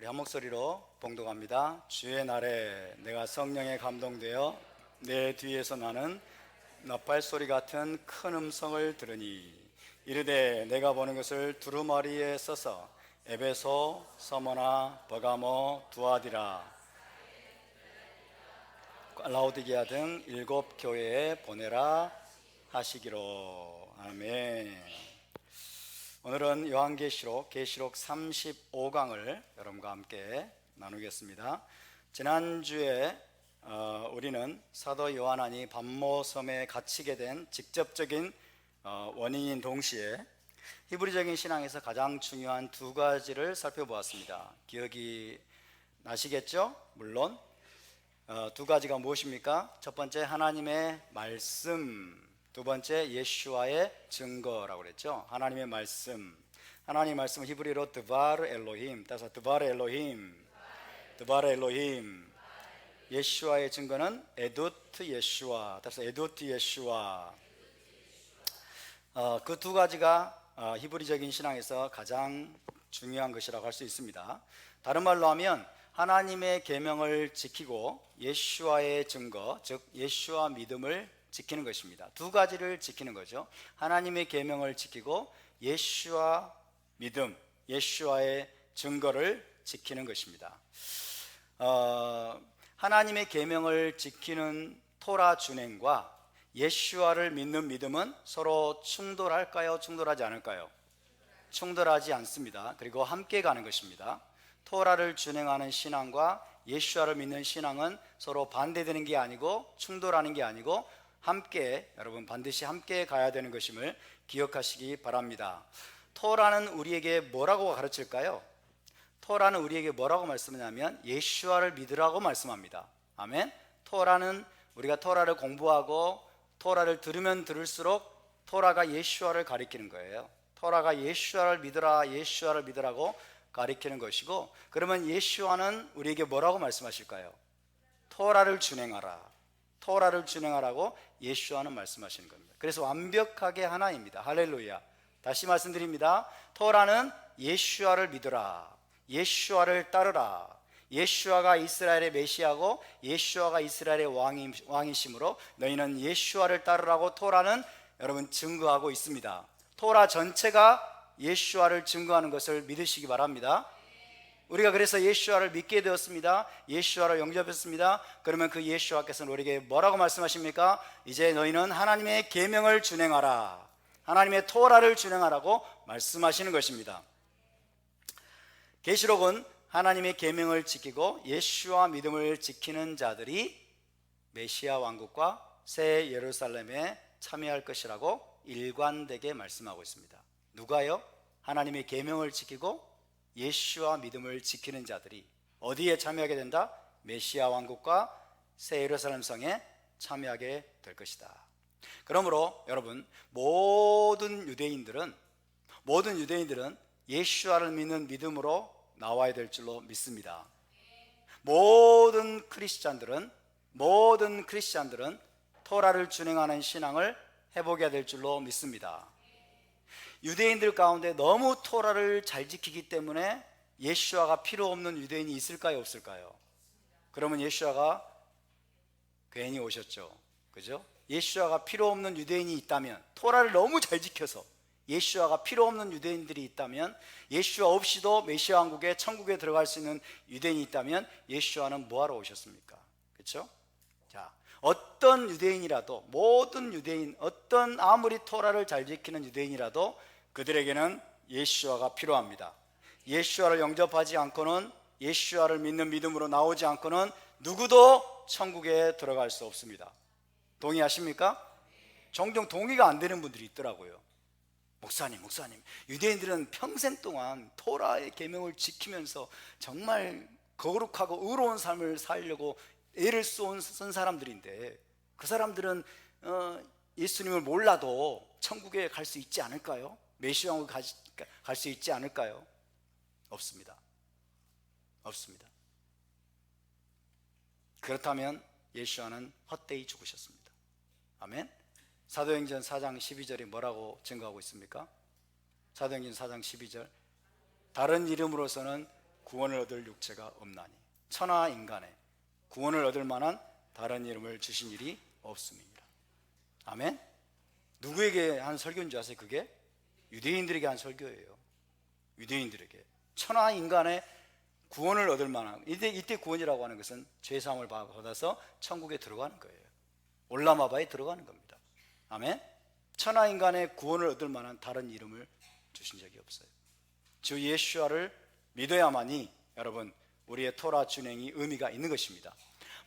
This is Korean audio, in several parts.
우리 한 목소리로 봉독합니다. 주의 날에 내가 성령에 감동되어 내 뒤에서 나는 나팔소리 같은 큰 음성을 들으니 이르되 내가 보는 것을 두루마리에 써서 에베소, 서머나, 버가모, 두아디라, 라오디게아 등 7 교회에 보내라 하시기로. 아멘. 오늘은 요한계시록 계시록 35강을 여러분과 함께 나누겠습니다. 지난주에 우리는 사도 요한이 pat모섬에 갇히게 된 직접적인 원인인 동시에 히브리적인 신앙에서 가장 중요한 2가지를 살펴보았습니다. 기억이 나시겠죠? 물론 2가지가 무엇입니까? 첫 번째 하나님의 말씀, 두 번째 예수와의 증거라고 그랬죠. 하나님의 말씀, 하나님의 말씀은 히브리어로 드바르 엘로힘, 따라서 드바르 엘로힘, 드바르 엘로힘. 예수와의 증거는 에두트 예수와, 따라서 에두트 예수와. 그 2가지가 히브리적인 신앙에서 가장 중요한 것이라고 할 수 있습니다. 다른 말로 하면 하나님의 계명을 지키고 예수와의 증거, 즉 예수와 믿음을 지키는 것입니다. 2가지를 지키는 거죠. 하나님의 계명을 지키고 예수와 믿음, 예수와의 증거를 지키는 것입니다. 하나님의 계명을 지키는 토라 준행과 예수와를 믿는 믿음은 서로 충돌할까요? 충돌하지 않을까요? 충돌하지 않습니다. 그리고 함께 가는 것입니다. 토라를 준행하는 신앙과 예수와를 믿는 신앙은 서로 반대되는 게 아니고 충돌하는 게 아니고 함께, 여러분 반드시 함께 가야 되는 것임을 기억하시기 바랍니다. 토라는 우리에게 뭐라고 가르칠까요? 토라는 우리에게 뭐라고 말씀하냐면 예수와를 믿으라고 말씀합니다. 아멘. 토라는 우리가 토라를 공부하고 토라를 들으면 들을수록 토라가 예수와를 가리키는 거예요. 토라가 예수와를 믿으라, 예수와를 믿으라고 가리키는 것이고, 그러면 예수와는 우리에게 뭐라고 말씀하실까요? 토라를 준행하라, 토라를 준행하라고 예수와는 말씀하시는 겁니다. 그래서 완벽하게 하나입니다. 할렐루야. 다시 말씀드립니다. 토라는 예수와를 믿으라, 예수와를 따르라. 예수와가 이스라엘의 메시아고 예수와가 이스라엘의 왕이시므로 너희는 예수와를 따르라고 토라는 여러분 증거하고 있습니다. 토라 전체가 예수와를 증거하는 것을 믿으시기 바랍니다. 우리가 그래서 예수와를 믿게 되었습니다. 예수와를 영접했습니다. 그러면 그 예수와께서는 우리에게 뭐라고 말씀하십니까? 이제 너희는 하나님의 계명을 준행하라, 하나님의 토라를 준행하라고 말씀하시는 것입니다. 계시록은 하나님의 계명을 지키고 예수와 믿음을 지키는 자들이 메시아 왕국과 새 예루살렘에 참여할 것이라고 일관되게 말씀하고 있습니다. 누가요? 하나님의 계명을 지키고 예수와 믿음을 지키는 자들이 어디에 참여하게 된다? 메시아 왕국과 새 예루살렘 성에 참여하게 될 것이다. 그러므로 여러분, 모든 유대인들은 예수와를 믿는 믿음으로 나와야 될 줄로 믿습니다. 모든 크리스찬들은 토라를 준행하는 신앙을 해보게 될 줄로 믿습니다. 유대인들 가운데 너무 토라를 잘 지키기 때문에 예수와가 필요 없는 유대인이 있을까요, 없을까요? 그러면 예수와가 괜히 오셨죠, 그죠? 예수와가 필요 없는 유대인이 있다면, 토라를 너무 잘 지켜서 예수와가 필요 없는 유대인들이 있다면, 예수와 없이도 메시아 왕국에 천국에 들어갈 수 있는 유대인이 있다면 예수와는 뭐하러 오셨습니까? 그렇죠? 자, 어떤 유대인이라도, 모든 유대인, 아무리 토라를 잘 지키는 유대인이라도 그들에게는 예수와가 필요합니다. 예수와를 영접하지 않고는, 예수와를 믿는 믿음으로 나오지 않고는 누구도 천국에 들어갈 수 없습니다. 동의하십니까? 종종 동의가 안 되는 분들이 있더라고요. 목사님, 유대인들은 평생 동안 토라의 계명을 지키면서 정말 거룩하고 의로운 삶을 살려고 애를 쓴 사람들인데 그 사람들은 예수님을 몰라도 천국에 갈 수 있지 않을까요? 메시아 왕국 갈 수 있지 않을까요? 없습니다. 그렇다면 예수와는 헛되이 죽으셨습니다. 아멘. 사도행전 4장 12절이 뭐라고 증거하고 있습니까? 사도행전 4장 12절, 다른 이름으로서는 구원을 얻을 육체가 없나니 천하 인간에 구원을 얻을 만한 다른 이름을 주신 일이 없습니다. 아멘. 누구에게 한 설교인 줄 아세요? 그게 유대인들에게 한 설교예요. 유대인들에게 천하 인간의 구원을 얻을 만한, 이때 구원이라고 하는 것은 죄사함을 받아서 천국에 들어가는 거예요. 올라마바에 들어가는 겁니다. 아멘. 천하 인간의 구원을 얻을 만한 다른 이름을 주신 적이 없어요. 주 예수와를 믿어야만이 여러분 우리의 토라 준행이 의미가 있는 것입니다.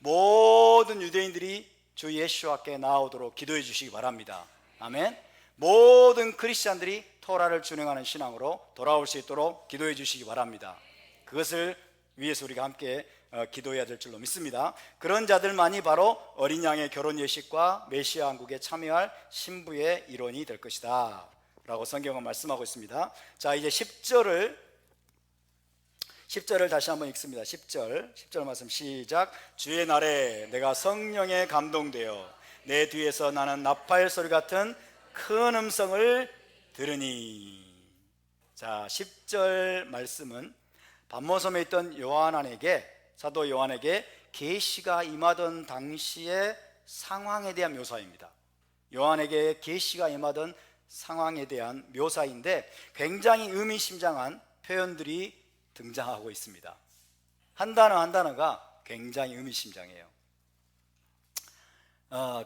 모든 유대인들이 주 예수와께 나오도록 기도해 주시기 바랍니다. 아멘. 모든 크리스찬들이 토라를 준행하는 신앙으로 돌아올 수 있도록 기도해 주시기 바랍니다. 그것을 위해서 우리가 함께 기도해야 될 줄로 믿습니다. 그런 자들만이 바로 어린 양의 결혼 예식과 메시아 왕국에 참여할 신부의 일원이 될 것이다 라고 성경은 말씀하고 있습니다. 자, 이제 10절을 다시 한번 읽습니다. 10절 말씀 시작. 주의 날에 내가 성령에 감동되어 내 뒤에서 나는 나팔 소리 같은 큰 음성을 들으니. 자, 10절 말씀은 반모섬에 있던 사도 요한에게 계시가 임하던 당시의 상황에 대한 묘사입니다. 요한에게 계시가 임하던 상황에 대한 묘사인데 굉장히 의미심장한 표현들이 등장하고 있습니다. 한 단어 한 단어가 굉장히 의미심장해요.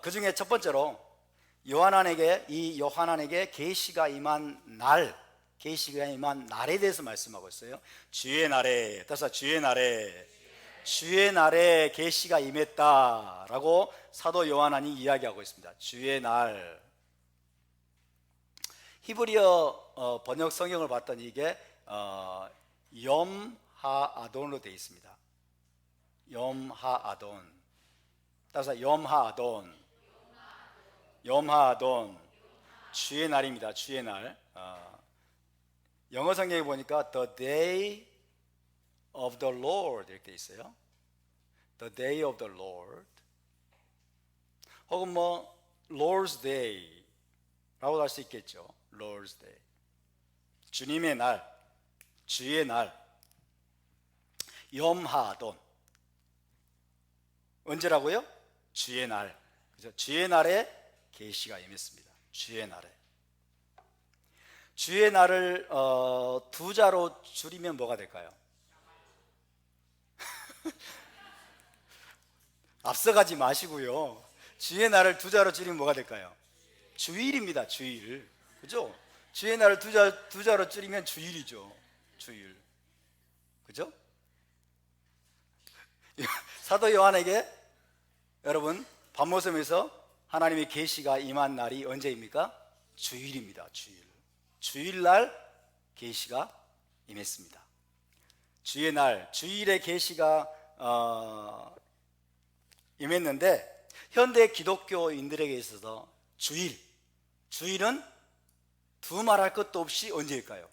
그 중에 첫 번째로 요한에게 계시가 임한 날에 대해서 말씀하고 있어요. 주의 날에, 따라서 주의 날에 계시가 임했다라고 사도 요한이 이야기하고 있습니다. 주의 날. 히브리어 번역 성경을 봤더니 이게 염하아돈으로 되어 있습니다. 염하아돈. 따라서 염하아돈. 주의 날입니다. 주의 날. 영어 성경에 보니까 The day of the Lord 이렇게 있어요. The day of the Lord. 혹은 Lord's day 라고 할 수 있겠죠. Lord's day. 주님의 날, 주의 날. 염하돈. 언제라고요? 주의 날. 그죠? 주의 날에 계시가 임했습니다. 주의 날에. 주의 날을 두 자로 줄이면 뭐가 될까요? 앞서가지 마시고요. 주의 날을 두 자로 줄이면 뭐가 될까요? 주일입니다. 주일. 그죠? 주의 날을 두 자로 줄이면 주일이죠. 주일. 그죠? 사도 요한에게 여러분 반모섬에서 하나님의 계시가 임한 날이 언제입니까? 주일입니다. 주일날 계시가 임했습니다. 주의 날, 주일에 계시가 임했는데 현대 기독교인들에게 있어서 주일은 두말할 것도 없이 언제일까요?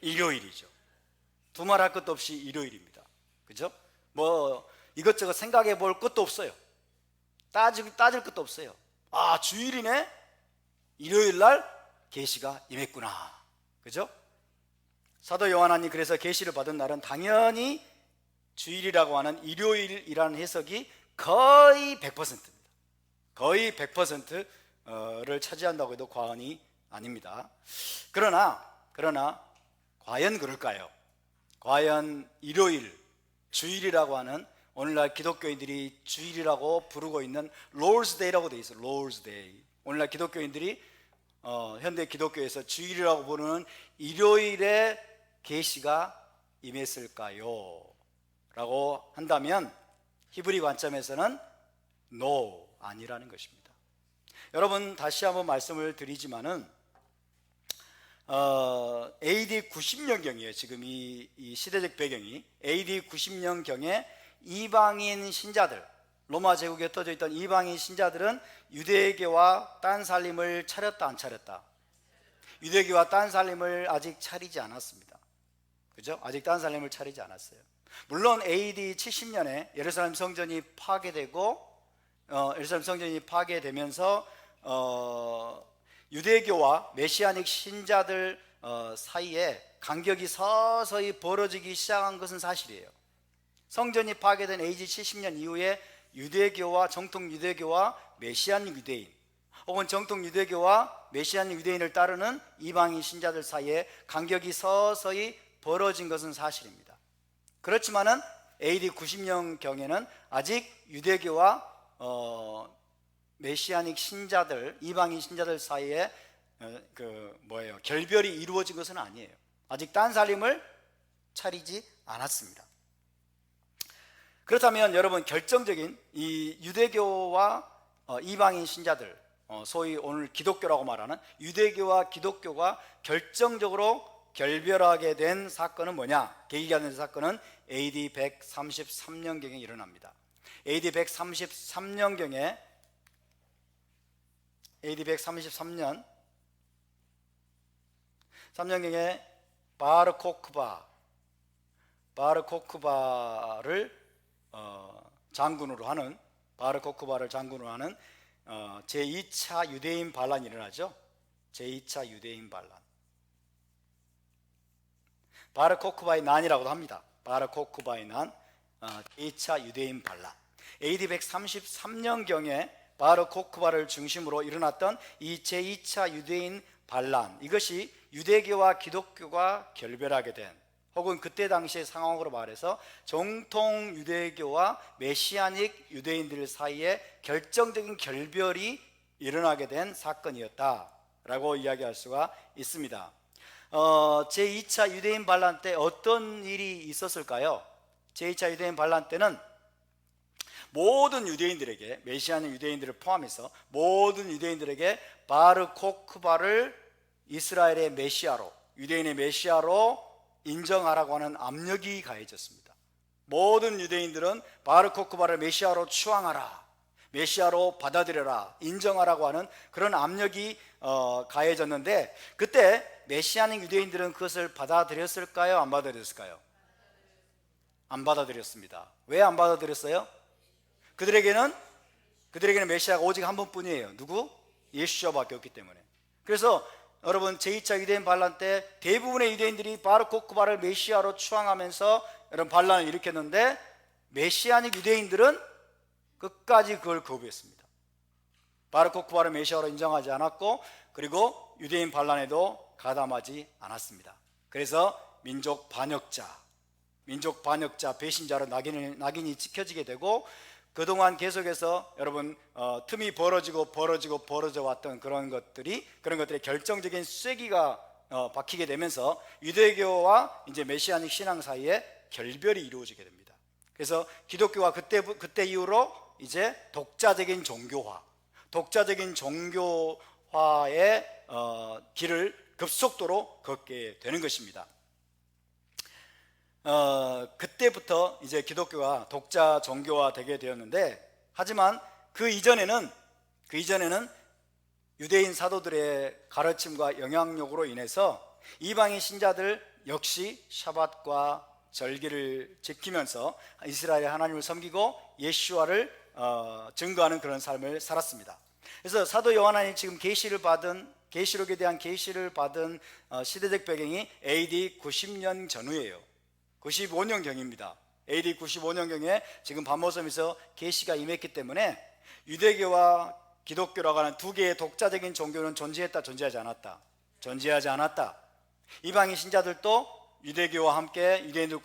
일요일이죠. 두말할 것도 없이 일요일입니다. 그죠? 이것저것 생각해 볼 것도 없어요. 따질 것도 없어요. 아, 주일이네? 일요일날 계시가 임했구나. 그죠? 사도 요한이 그래서 계시를 받은 날은 당연히 주일이라고 하는 일요일이라는 해석이 거의 100%입니다. 거의 100%를 차지한다고 해도 과언이 아닙니다. 그러나 과연 그럴까요? 과연 일요일, 주일이라고 하는 오늘날 기독교인들이 주일이라고 부르고 있는 Lord's Day라고 되어 있어요. Lord's Day. 오늘날 기독교인들이 현대 기독교에서 주일이라고 부르는 일요일에 계시가 임했을까요? 라고 한다면 히브리 관점에서는 No, 아니라는 것입니다. 여러분 다시 한번 말씀을 드리지만은 AD 90년경이에요. 지금 이 시대적 배경이 AD 90년경에 이방인 신자들, 로마 제국에 흩어져 있던 이방인 신자들은 유대교와 딴 살림을 차렸다 안 차렸다? 유대교와 딴 살림을 아직 차리지 않았습니다. 그죠? 아직 딴 살림을 차리지 않았어요. 물론 AD 70년에 예루살렘 성전이 파괴되고 예루살렘 성전이 파괴되면서 유대교와 메시아닉 신자들 사이에 간격이 서서히 벌어지기 시작한 것은 사실이에요. 성전이 파괴된 AD 70년 이후에 유대교와 정통 유대교와 메시아닉 유대인, 혹은 정통 유대교와 메시아닉 유대인을 따르는 이방인 신자들 사이에 간격이 서서히 벌어진 것은 사실입니다. 그렇지만은 AD 90년경에는 아직 유대교와 메시아닉 신자들, 이방인 신자들 사이에 결별이 이루어진 것은 아니에요. 아직 딴 살림을 차리지 않았습니다. 그렇다면 여러분, 결정적인 이 유대교와 이방인 신자들, 소위 오늘 기독교라고 말하는 유대교와 기독교가 결정적으로 결별하게 된 사건은 뭐냐? 계기가 된 사건은 AD 133년경에 일어납니다. AD 133년경에 AD 133년경에 바르코크바를 장군으로 하는 제2차 유대인 반란이 일어나죠. 제2차 유대인 반란, 바르코크바의 난이라고도 합니다. 바르코크바의 난, 제2차 유대인 반란. AD 133년경에 바르코크바를 중심으로 일어났던 이 제2차 유대인 반란, 이것이 유대교와 기독교가 결별하게 된, 혹은 그때 당시의 상황으로 말해서 정통 유대교와 메시아닉 유대인들 사이에 결정적인 결별이 일어나게 된 사건이었다라고 이야기할 수가 있습니다. 제2차 유대인 반란 때 어떤 일이 있었을까요? 제2차 유대인 반란 때는 모든 유대인들에게, 메시아닉 유대인들을 포함해서 모든 유대인들에게 바르코크바를 이스라엘의 메시아로, 유대인의 메시아로 인정하라고 하는 압력이 가해졌습니다. 모든 유대인들은 바르코크바를 메시아로 추앙하라, 메시아로 받아들여라, 인정하라고 하는 그런 압력이 가해졌는데, 그때 메시아닉 유대인들은 그것을 받아들였을까요? 안 받아들였을까요? 안 받아들였습니다. 왜 안 받아들였어요? 그들에게는 메시아가 오직 한 번뿐이에요. 누구? 예수님밖에 없기 때문에. 그래서 여러분, 제2차 유대인 반란 때 대부분의 유대인들이 바르코크바를 메시아로 추앙하면서 이런 반란을 일으켰는데, 메시아닉 유대인들은 끝까지 그걸 거부했습니다. 바르코크바를 메시아로 인정하지 않았고, 그리고 유대인 반란에도 가담하지 않았습니다. 그래서 민족 반역자, 배신자로 낙인이 찍혀지게 되고, 그동안 계속해서 여러분 틈이 벌어져 왔던 그런 것들이 결정적인 쐐기가 박히게 되면서 유대교와 이제 메시아닉 신앙 사이에 결별이 이루어지게 됩니다. 그래서 기독교가 그때 이후로 이제 독자적인 종교화의 길을 급속도로 걷게 되는 것입니다. 그때부터 이제 기독교가 독자 종교화 되게 되었는데, 하지만 그 이전에는 유대인 사도들의 가르침과 영향력으로 인해서 이방인 신자들 역시 샤밧과 절기를 지키면서 이스라엘의 하나님을 섬기고 예수와를 증거하는 그런 삶을 살았습니다. 그래서 사도 요한이 지금 계시록에 대한 계시를 받은 시대적 배경이 AD 90년 전후예요. 95년경입니다. AD 95년경에 지금 반모섬에서 계시가 임했기 때문에 유대교와 기독교라고 하는 두 개의 독자적인 종교는 존재했다, 존재하지 않았다. 이방인 신자들도 유대인들과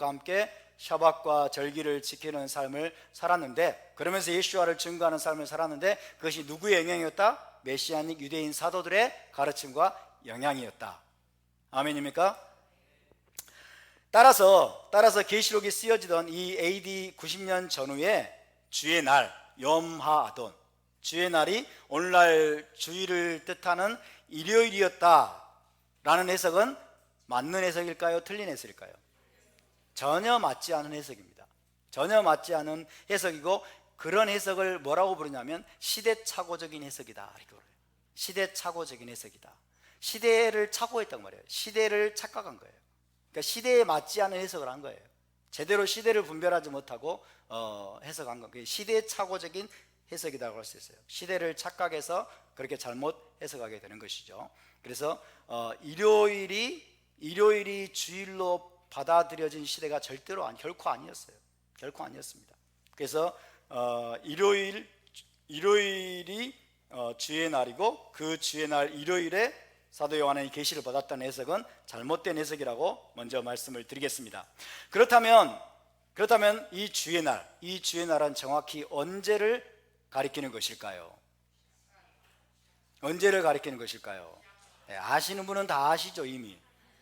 함께 샤밧과 절기를 지키는 삶을 살았는데, 그러면서 예수와를 증거하는 삶을 살았는데, 그것이 누구의 영향이었다? 메시아닉 유대인 사도들의 가르침과 영향이었다. 아멘입니까? 따라서 계시록이 쓰여지던 이 AD 90년 전후에 주의 날, 염하아돈, 주의 날이 오늘날 주일을 뜻하는 일요일이었다라는 해석은 맞는 해석일까요? 틀린 해석일까요? 전혀 맞지 않은 해석입니다. 전혀 맞지 않은 해석이고, 그런 해석을 뭐라고 부르냐면 시대착오적인 해석이다. 시대착오적인 해석이다. 시대를 착오했단 말이에요. 시대를 착각한 거예요. 그러니까 시대에 맞지 않은 해석을 한 거예요. 제대로 시대를 분별하지 못하고 해석한 건 시대착오적인 해석이라고 할 수 있어요. 시대를 착각해서 그렇게 잘못 해석하게 되는 것이죠. 그래서 일요일이 일요일이 주일로 받아들여진 시대가 결코 아니었어요. 결코 아니었습니다. 그래서 일요일이 주의 날이고 그 주의 날 일요일에 사도 요한이 계시를 받았다는 해석은 잘못된 해석이라고 먼저 말씀을 드리겠습니다. 그렇다면 이 주의 날은 정확히 언제를 가리키는 것일까요? 언제를 가리키는 것일까요? 네, 아시는 분은 다 아시죠. 이미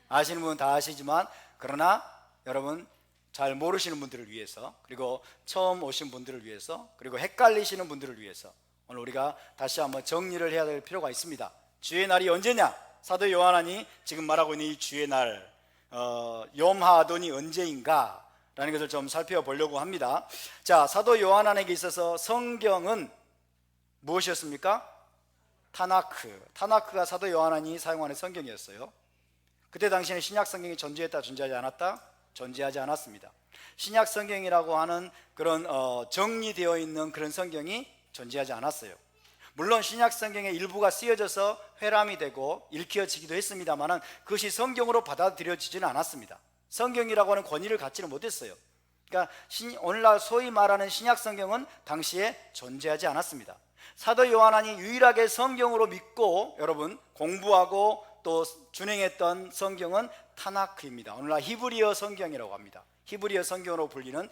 아시는 분은 다 아시지만, 그러나 여러분 잘 모르시는 분들을 위해서, 그리고 처음 오신 분들을 위해서, 그리고 헷갈리시는 분들을 위해서 오늘 우리가 다시 한번 정리를 해야 될 필요가 있습니다. 주의 날이 언제냐? 사도 요한이 지금 말하고 있는 이 주의 날, 염하돈이 언제인가 라는 것을 좀 살펴보려고 합니다. 자, 사도 요한에게 있어서 성경은 무엇이었습니까? 타나크가 사도 요한이 사용하는 성경이었어요. 그때 당시에는 신약 성경이 존재했다, 존재하지 않았다? 존재하지 않았습니다. 신약 성경이라고 하는 그런 정리되어 있는 그런 성경이 존재하지 않았어요. 물론 신약 성경의 일부가 쓰여져서 회람이 되고 읽혀지기도 했습니다만 그것이 성경으로 받아들여지지는 않았습니다. 성경이라고 하는 권위를 갖지는 못했어요. 그러니까 오늘날 소위 말하는 신약 성경은 당시에 존재하지 않았습니다. 사도 요한이 유일하게 성경으로 믿고 여러분 공부하고 또 준행했던 성경은 타나크입니다. 오늘날 히브리어 성경이라고 합니다. 히브리어 성경으로 불리는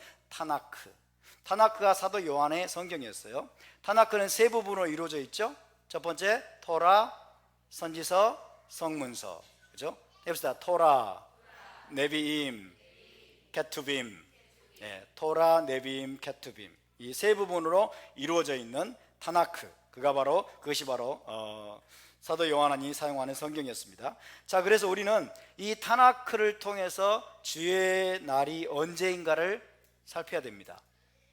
타나크가 사도 요한의 성경이었어요. 타나크는 세 부분으로 이루어져 있죠. 첫 번째 토라, 선지서, 성문서. 그죠? 해봅시다. 토라, 네비임, 케투빔. 토라, 네비임, 케투빔. 이 세 부분으로 이루어져 있는 타나크. 그것이 바로 사도 요한이 사용하는 성경이었습니다. 자, 그래서 우리는 이 타나크를 통해서 주의 날이 언제인가를 살펴야 됩니다.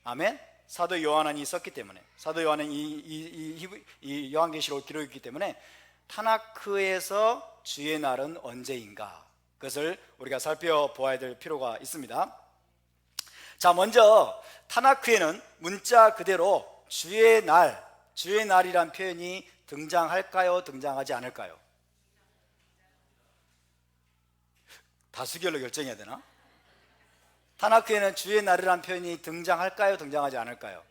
아멘. 사도 요한이 썼기 때문에, 사도 요한은 이 요한계시록 기록했기 때문에 타나크에서 주의 날은 언제인가, 그것을 우리가 살펴보아야 될 필요가 있습니다. 자, 먼저 타나크에는 문자 그대로 주의 날이란 표현이 등장할까요? 등장하지 않을까요? 다수결로 결정해야 되나? 타나크에는 주의 날이란 표현이 등장할까요? 등장하지 않을까요?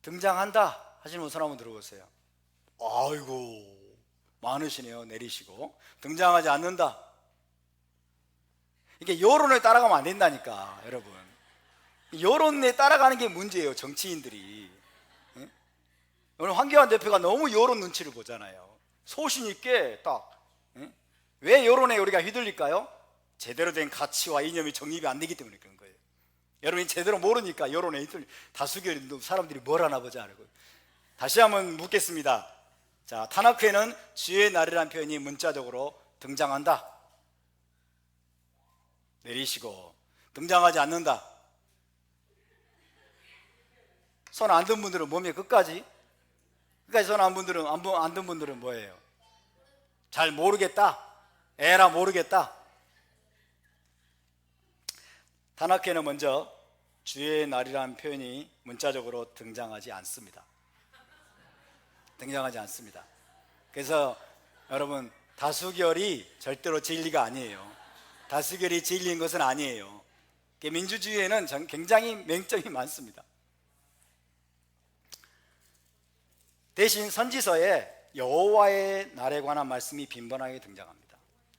등장한다 하시는 분 손 한번 들어보세요. 아이고 많으시네요. 내리시고. 등장하지 않는다. 이게 여론을 따라가면 안 된다니까 여러분. 여론에 따라가는 게 문제예요. 정치인들이. 오늘 황교안 대표가 너무 여론 눈치를 보잖아요. 소신 있게 딱. 왜 여론에 우리가 휘둘릴까요? 제대로 된 가치와 이념이 정립이 안 되기 때문에 그런 거예요. 여러분이 제대로 모르니까 여론에 다수결 사람들이 뭘 하나 보자 하고. 다시 한번 묻겠습니다. 자, 타나크에는 주의 날이라는 표현이 문자적으로 등장한다. 내리시고. 등장하지 않는다. 손 안 든 분들은 뭡니까? 끝까지 손 안 든 분들은 뭐예요? 잘 모르겠다. 에라 모르겠다. 타나크에는 먼저 주의 날이라는 표현이 문자적으로 등장하지 않습니다. 등장하지 않습니다. 그래서 여러분 다수결이 절대로 진리가 아니에요. 다수결이 진리인 것은 아니에요. 민주주의에는 굉장히 맹점이 많습니다. 대신 선지서에 여호와의 날에 관한 말씀이 빈번하게 등장합니다.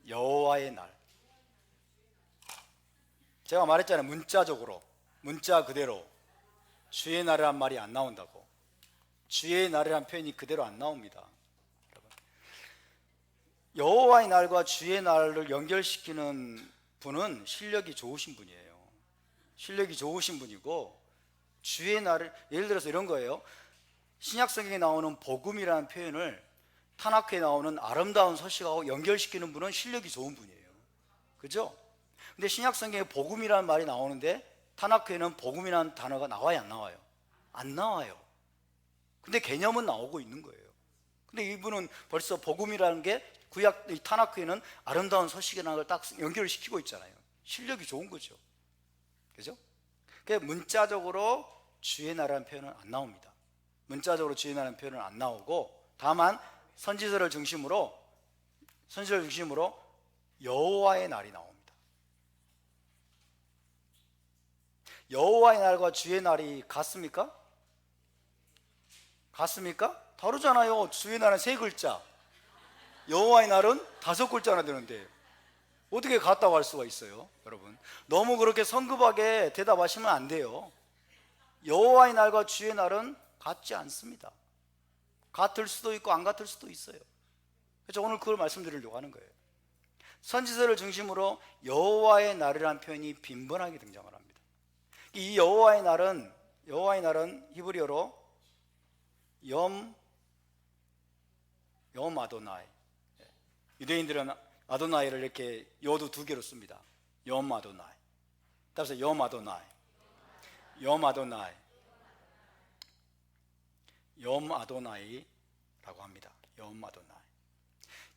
여호와의 날. 제가 말했잖아요. 문자 그대로 주의 날이란 말이 안 나온다고. 주의 날이란 표현이 그대로 안 나옵니다. 여호와의 날과 주의 날을 연결시키는 분은 실력이 좋으신 분이에요. 실력이 좋으신 분이고, 주의 날을 예를 들어서 이런 거예요. 신약 성경에 나오는 복음이라는 표현을 타나크에 나오는 아름다운 소식하고 연결시키는 분은 실력이 좋은 분이에요. 그죠? 근데 신약 성경에 복음이라는 말이 나오는데 타나크에는 복음이라는 단어가 나와요, 안 나와요? 안 나와요. 근데 개념은 나오고 있는 거예요. 근데 이분은 벌써 복음이라는 게 구약 이 타나크에는 아름다운 소식이라는 걸 딱 연결시키고 있잖아요. 실력이 좋은 거죠. 그죠? 그러니까 문자적으로 주의 날이라는 표현은 안 나옵니다. 문자적으로 주의 날이라는 표현은 안 나오고, 다만 선지서를 중심으로 선지자를 중심으로 여호와의 날이 나옵니다. 여호와의 날과 주의 날이 같습니까? 같습니까? 다르잖아요. 주의 날은 3글자, 여호와의 날은 5글자나 되는데 어떻게 같다고 할 수가 있어요? 여러분, 너무 그렇게 성급하게 대답하시면 안 돼요. 여호와의 날과 주의 날은 같지 않습니다. 같을 수도 있고 안 같을 수도 있어요. 그래서 오늘 그걸 말씀드리려고 하는 거예요. 선지서를 중심으로 여호와의 날이라는 표현이 빈번하게 등장을 합니다. 이 여호와의 날은 히브리어로 염 아도나이. 유대인들은 아도나이를 이렇게 요도 2개로 씁니다. 염 아도나이. 따라서 염 아도나이. 염 아도나이. 염 아도나이라고 합니다. 염 아도나이.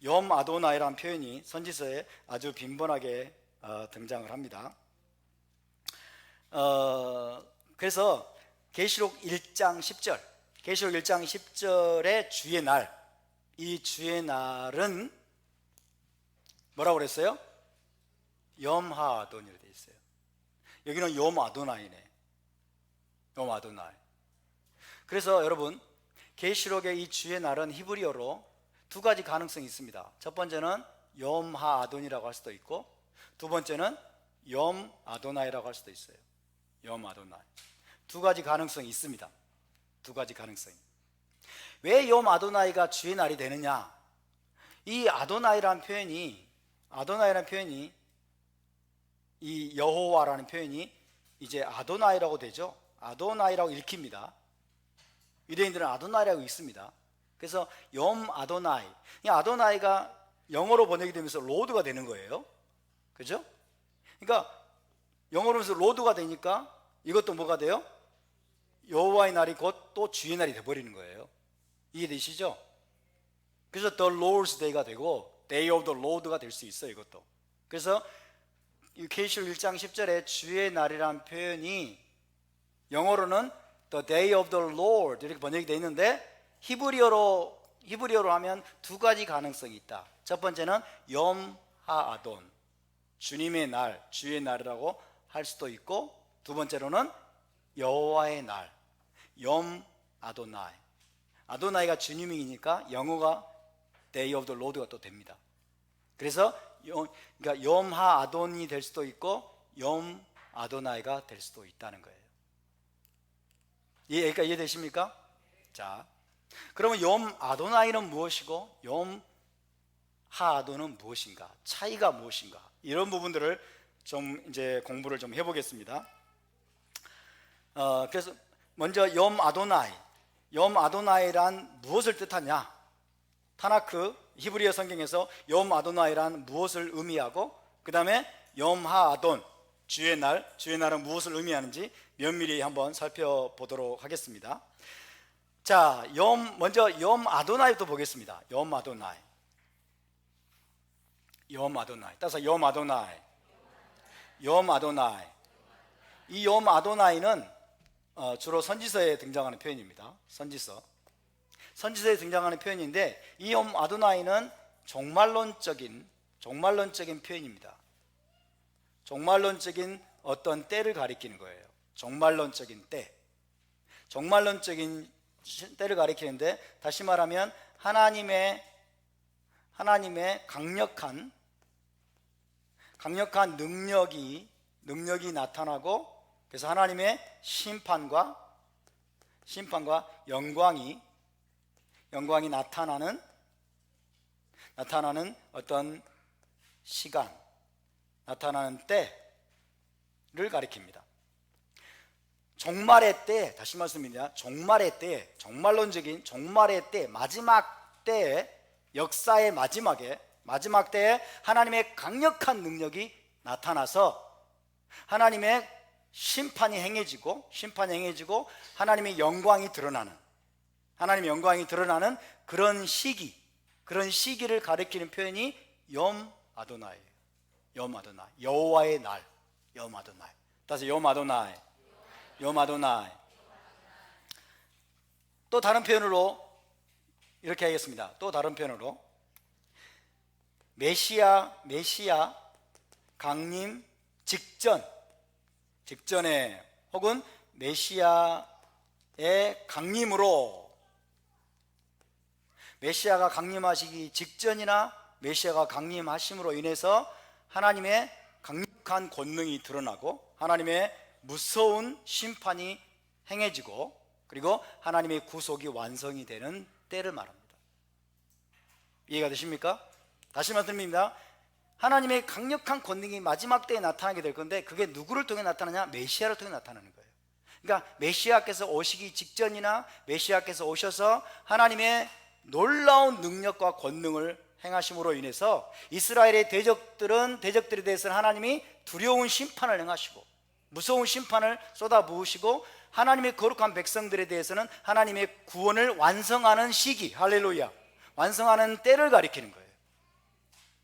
염 아도나이라는 표현이 선지서에 아주 빈번하게 등장을 합니다. 그래서 계시록 1장 10절, 계시록 1장 10절의 주의 날, 이 주의 날은 뭐라고 그랬어요? 염 하아돈이라고 되어 있어요. 여기는 염 아도나이네. 염 아도나이. 그래서 여러분, 계시록의 이 주의 날은 히브리어로 2가지 가능성이 있습니다. 첫 번째는 염 하아돈이라고 할 수도 있고, 두 번째는 염 아도나이라고 할 수도 있어요. 염 아도나이. 2가지 가능성이 있습니다. 2가지 가능성이. 왜 염 아도나이가 주의 날이 되느냐? 이 아도나이라는 표현이 이 여호와라는 표현이 이제 아도나이라고 되죠. 아도나이라고 읽힙니다. 유대인들은 아도나이라고 읽습니다. 그래서 염 아도나이, 이 아도나이가 영어로 번역이 되면서 로드가 되는 거예요. 그죠? 그러니까 영어로 하면서 로드가 되니까 이것도 뭐가 돼요? 여호와의 날이 곧 또 주의 날이 돼버리는 거예요. 이해되시죠? 그래서 The Lord's Day가 되고 Day of the Lord가 될 수 있어요. 이것도. 그래서 계시록 1장 10절에 주의 날이라는 표현이 영어로는 The Day of the Lord 이렇게 번역이 되어 있는데 히브리어로 하면 2가지 가능성이 있다. 첫 번째는 염 하아돈, 주님의 날, 주의 날이라고 할 수도 있고, 두 번째로는 여호와의 날, 염 아도나이. 아도나이가 주님이니까 영어가 Day of the Lord가 또 됩니다. 그래서 그러니까 염 하아돈이 될 수도 있고 염 아도나이가 될 수도 있다는 거예요. 그러니까 이해되십니까? 자, 그러면 염 아도나이는 무엇이고 염 하아돈은 무엇인가? 차이가 무엇인가? 이런 부분들을 좀 이제 공부를 좀 해보겠습니다. 그래서 먼저 염 아도나이란 무엇을 뜻하냐? 타나크 히브리어 성경에서 염 아도나이란 무엇을 의미하고, 그 다음에 염 하아돈, 주의 날은 무엇을 의미하는지 면밀히 한번 살펴보도록 하겠습니다. 자, 먼저 염 아도나이부터 보겠습니다. 염 아도나이. 따라서 염 아도나이. 이 염 아도나이는 주로 선지서에 등장하는 표현입니다. 선지서에 등장하는 표현인데, 이 염 아도나이는 종말론적인 표현입니다. 종말론적인 어떤 때를 가리키는 거예요. 종말론적인 때를 가리키는데, 다시 말하면 하나님의 강력한 능력이 나타나고, 그래서 하나님의 심판과 영광이 나타나는 어떤 시간, 나타나는 때를 가리킵니다. 종말의 때, 다시 말씀드립니다. 종말론적인 종말의 때, 마지막 때에, 역사의 마지막 때에 하나님의 강력한 능력이 나타나서 하나님의 심판이 행해지고 하나님의 영광이 드러나는 그런 시기를 가리키는 표현이 염 아도나이예요. 여호와의 날, 염 아도나이. 따라서 염 아도나이. 또 다른 표현으로 이렇게 하겠습니다. 메시아 강림 직전에 혹은 메시아의 강림으로, 메시아가 강림하시기 직전이나 메시아가 강림하심으로 인해서 하나님의 강력한 권능이 드러나고 하나님의 무서운 심판이 행해지고 그리고 하나님의 구속이 완성이 되는 때를 말합니다. 이해가 되십니까? 다시 말씀드립니다. 하나님의 강력한 권능이 마지막 때에 나타나게 될 건데 그게 누구를 통해 나타나냐? 메시아를 통해 나타나는 거예요. 그러니까 메시아께서 오시기 직전이나 메시아께서 오셔서 하나님의 놀라운 능력과 권능을 행하심으로 인해서 이스라엘의 대적들에 대해서는 하나님이 두려운 심판을 행하시고 무서운 심판을 쏟아부으시고 하나님의 거룩한 백성들에 대해서는 하나님의 구원을 완성하는 시기, 할렐루야, 완성하는 때를 가리키는 거예요.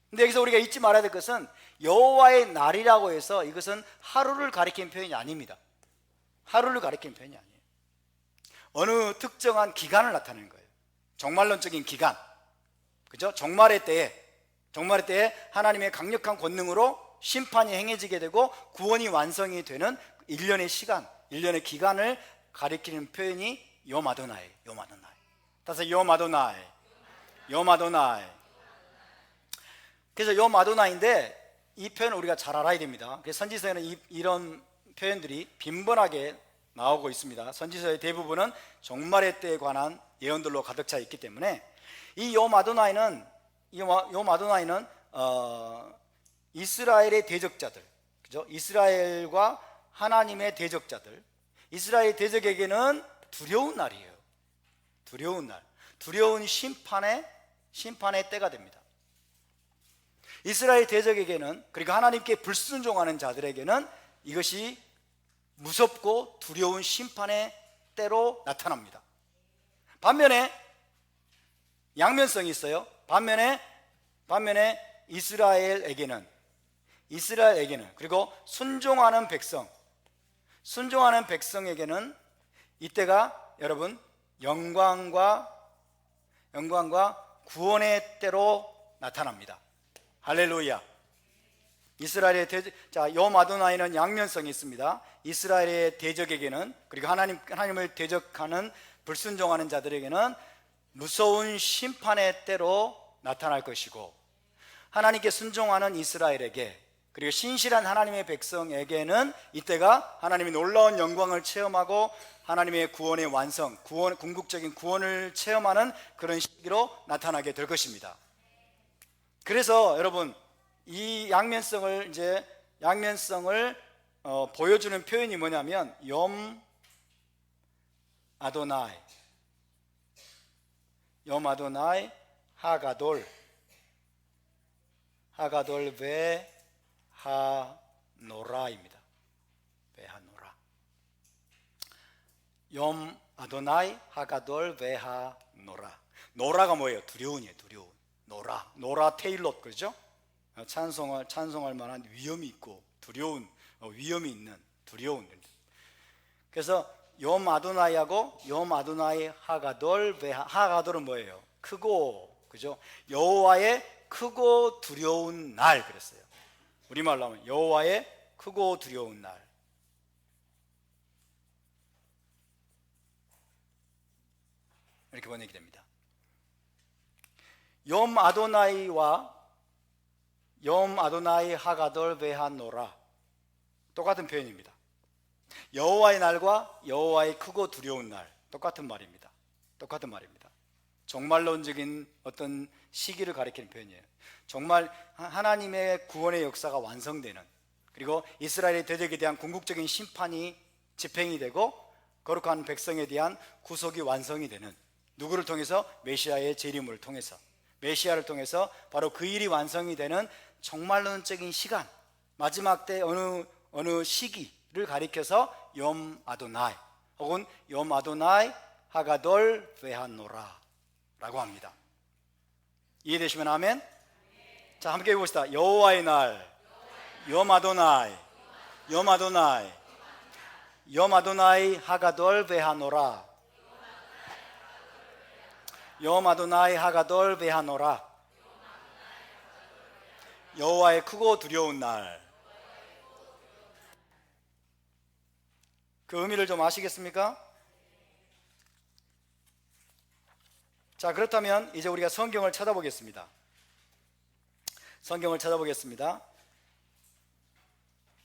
근데 여기서 우리가 잊지 말아야 될 것은 여호와의 날이라고 해서 이것은 하루를 가리키는 표현이 아닙니다. 하루를 가리키는 표현이 아니에요. 어느 특정한 기간을 나타내는 거예요. 종말론적인 기간, 그죠? 종말의 때에 하나님의 강력한 권능으로 심판이 행해지게 되고 구원이 완성이 되는 일련의 시간, 일련의 기간을 가리키는 표현이 욤 아도나이. 따라서 욤 아도나이. 그래서 욤 아도나이인데 이 표현을 우리가 잘 알아야 됩니다. 그래서 선지서에는 이런 표현들이 빈번하게 나오고 있습니다. 선지서의 대부분은 종말의 때에 관한 예언들로 가득 차 있기 때문에 이 욤 아도나이는 이스라엘의 대적자들, 그죠? 이스라엘과 하나님의 대적자들, 이스라엘 대적에게는 두려운 날이에요. 두려운 날, 두려운 심판의 때가 됩니다. 이스라엘 대적에게는, 그리고 하나님께 불순종하는 자들에게는 이것이 무섭고 두려운 심판의 때로 나타납니다. 반면에 양면성이 있어요. 반면에 이스라엘에게는 그리고 순종하는 백성에게는 이때가 여러분 영광과 구원의 때로 나타납니다. 할렐루야. 이스라엘의 욤 아도나이는 양면성이 있습니다. 이스라엘의 대적에게는, 그리고 하나님을 대적하는 불순종하는 자들에게는 무서운 심판의 때로 나타날 것이고, 하나님께 순종하는 이스라엘에게, 그리고 신실한 하나님의 백성에게는 이때가 하나님의 놀라운 영광을 체험하고 하나님의 구원의 완성, 궁극적인 구원을 체험하는 그런 시기로 나타나게 될 것입니다. 그래서 여러분, 이 양면성을 보여주는 표현이 뭐냐면 욤 아도나이 하가돌 베하노라입니다. 베하노라. 욤 아도나이 하가돌 베하노라. 노라가 뭐예요? 두려운이에요. 두려운. 노라 테일롯, 그렇죠? 찬송할 만한 위험이 있고 두려운, 위험이 있는 두려운. 그래서 욤 아도나이하고 욤 아도나이 하가돌 하가돌은 뭐예요? 크고, 그죠? 여호와의 크고 두려운 날 그랬어요. 우리말로 하면 여호와의 크고 두려운 날. 이렇게 번역이 됩니다. 욤 아도나이 하가돌 베하노라, 똑같은 표현입니다. 여호와의 날과 여호와의 크고 두려운 날, 똑같은 말입니다. 종말론적인 어떤 시기를 가리키는 표현이에요. 정말 하나님의 구원의 역사가 완성되는, 그리고 이스라엘의 대적에 대한 궁극적인 심판이 집행이 되고 거룩한 백성에 대한 구속이 완성이 되는, 누구를 통해서? 메시아의 재림을 통해서, 메시아를 통해서 바로 그 일이 완성이 되는 종말론적인 시간, 마지막 때 어느 시기를 가리켜서 욤 아도나이 혹은 욤 아도나이 하가돌 베하노라 라고 합니다. 이해되시면 아멘? 자, 함께 해봅시다. 여호와의 날 욤 아도나이 하가돌 베하노라. 욤 아도나이 하가돌 베하노라. 여호와의 크고 두려운 날. 그 의미를 좀 아시겠습니까? 자, 그렇다면 이제 우리가 성경을 찾아보겠습니다. 성경을 찾아보겠습니다.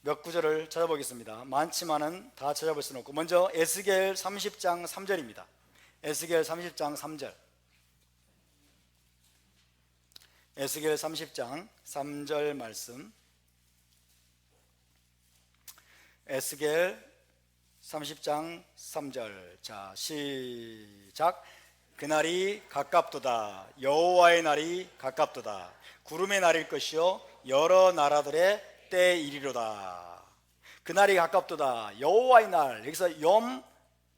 몇 구절을 찾아보겠습니다. 많지만은 다 찾아볼 수는 없고, 먼저 에스겔 30장 3절입니다. 에스겔 30장 3절. 에스겔 30장 3절 말씀. 에스겔 30장 3절. 자, 시작. 그날이 가깝도다. 여호와의 날이 가깝도다. 구름의 날일 것이요 여러 나라들의 때이리로다. 그날이 가깝도다. 여호와의 날. 여기서 염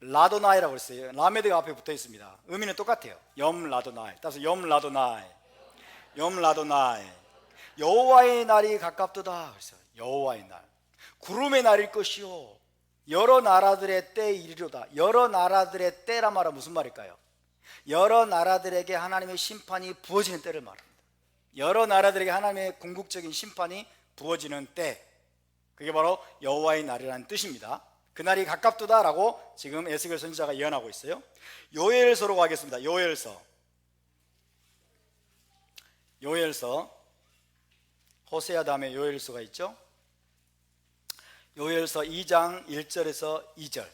라도나이라고 했어요. 라메드가 앞에 붙어 있습니다. 의미는 똑같아요. 염 라도나이. 따라서 염 라도나이. 염 라도나이. 여호와의 날이 가깝도다. 그래서 여호와의 날. 구름의 날일 것이요 여러 나라들의 때이리로다. 여러 나라들의 때란 말은 무슨 말일까요? 여러 나라들에게 하나님의 심판이 부어지는 때를 말합니다. 여러 나라들에게 하나님의 궁극적인 심판이 부어지는 때, 그게 바로 여호와의 날이라는 뜻입니다. 그날이 가깝도다라고 지금 에스겔 선지자가 예언하고 있어요. 요엘서로 가겠습니다. 요엘서. 호세아 다음에 요엘서가 있죠. 요엘서 2장 1절에서 2절.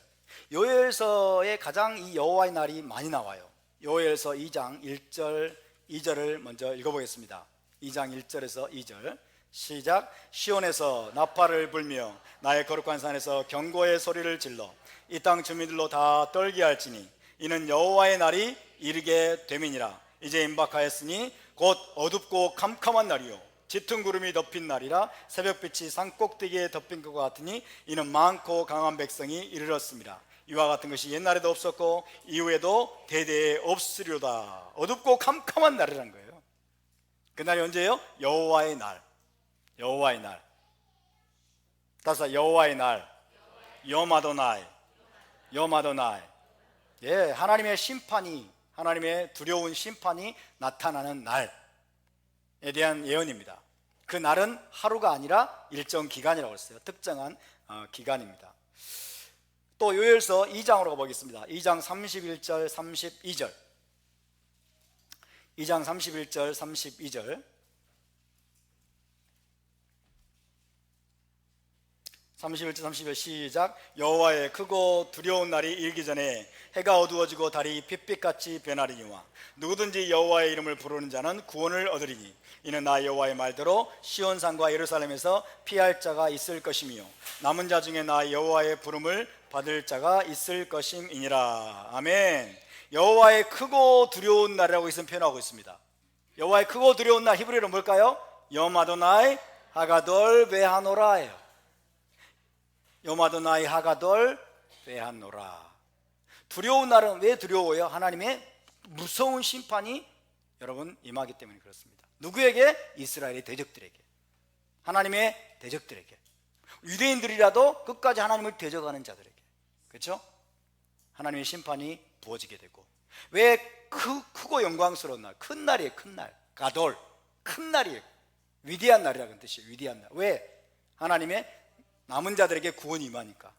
요엘서에 가장 이 여호와의 날이 많이 나와요. 요엘서 2장 1절 2절을 먼저 읽어보겠습니다. 2장 1절에서 2절 시작. 시온에서 나팔을 불며 나의 거룩한 산에서 경고의 소리를 질러 이 땅 주민들로 다 떨게 할지니 이는 여호와의 날이 이르게 됨이니라. 이제 임박하였으니 곧 어둡고 캄캄한 날이요 짙은 구름이 덮인 날이라. 새벽빛이 산꼭대기에 덮인 것 같으니 이는 많고 강한 백성이 이르렀습니다. 이와 같은 것이 옛날에도 없었고 이후에도 대대에 없으리로다. 어둡고 캄캄한 날이라는 거예요. 그날이 언제예요? 여호와의 날. 여호와의 날. 따라서 여호와의 날. 여마도나이. 여마도나이. 예, 하나님의 심판이, 하나님의 두려운 심판이 나타나는 날에 대한 예언입니다. 그 날은 하루가 아니라 일정 기간이라고 했어요. 특정한 기간입니다. 또 요엘서 2장으로 가보겠습니다. 2장 31절 32절. 2장 31절 32절. 31절 32절 시작. 여호와의 크고 두려운 날이 일기 전에 해가 어두워지고 달이 핏빛같이 변하리니와 누구든지 여호와의 이름을 부르는 자는 구원을 얻으리니 이는 나 여호와의 말대로 시온산과 예루살렘에서 피할 자가 있을 것이며 남은 자 중에 나 여호와의 부름을 받을 자가 있을 것임이니라. 아멘. 여호와의 크고 두려운 날이라고 이것은 표현하고 있습니다. 여호와의 크고 두려운 날, 히브리어로 뭘까요? 여호와 아도나이 하가돌 베하노라예요. 여호와 아도나이 하가돌 베하노라. 두려운 날은 왜 두려워요? 하나님의 무서운 심판이 여러분 임하기 때문에 그렇습니다. 누구에게? 이스라엘의 대적들에게, 하나님의 대적들에게, 유대인들이라도 끝까지 하나님을 대적하는 자들에게, 그렇죠? 하나님의 심판이 부어지게 되고. 왜 크고 영광스러운 날, 큰 날이에요. 큰 날, 가돌, 큰 날이에요. 위대한 날이라는 뜻이에요. 위대한 날. 왜? 하나님의 남은 자들에게 구원이 임하니까,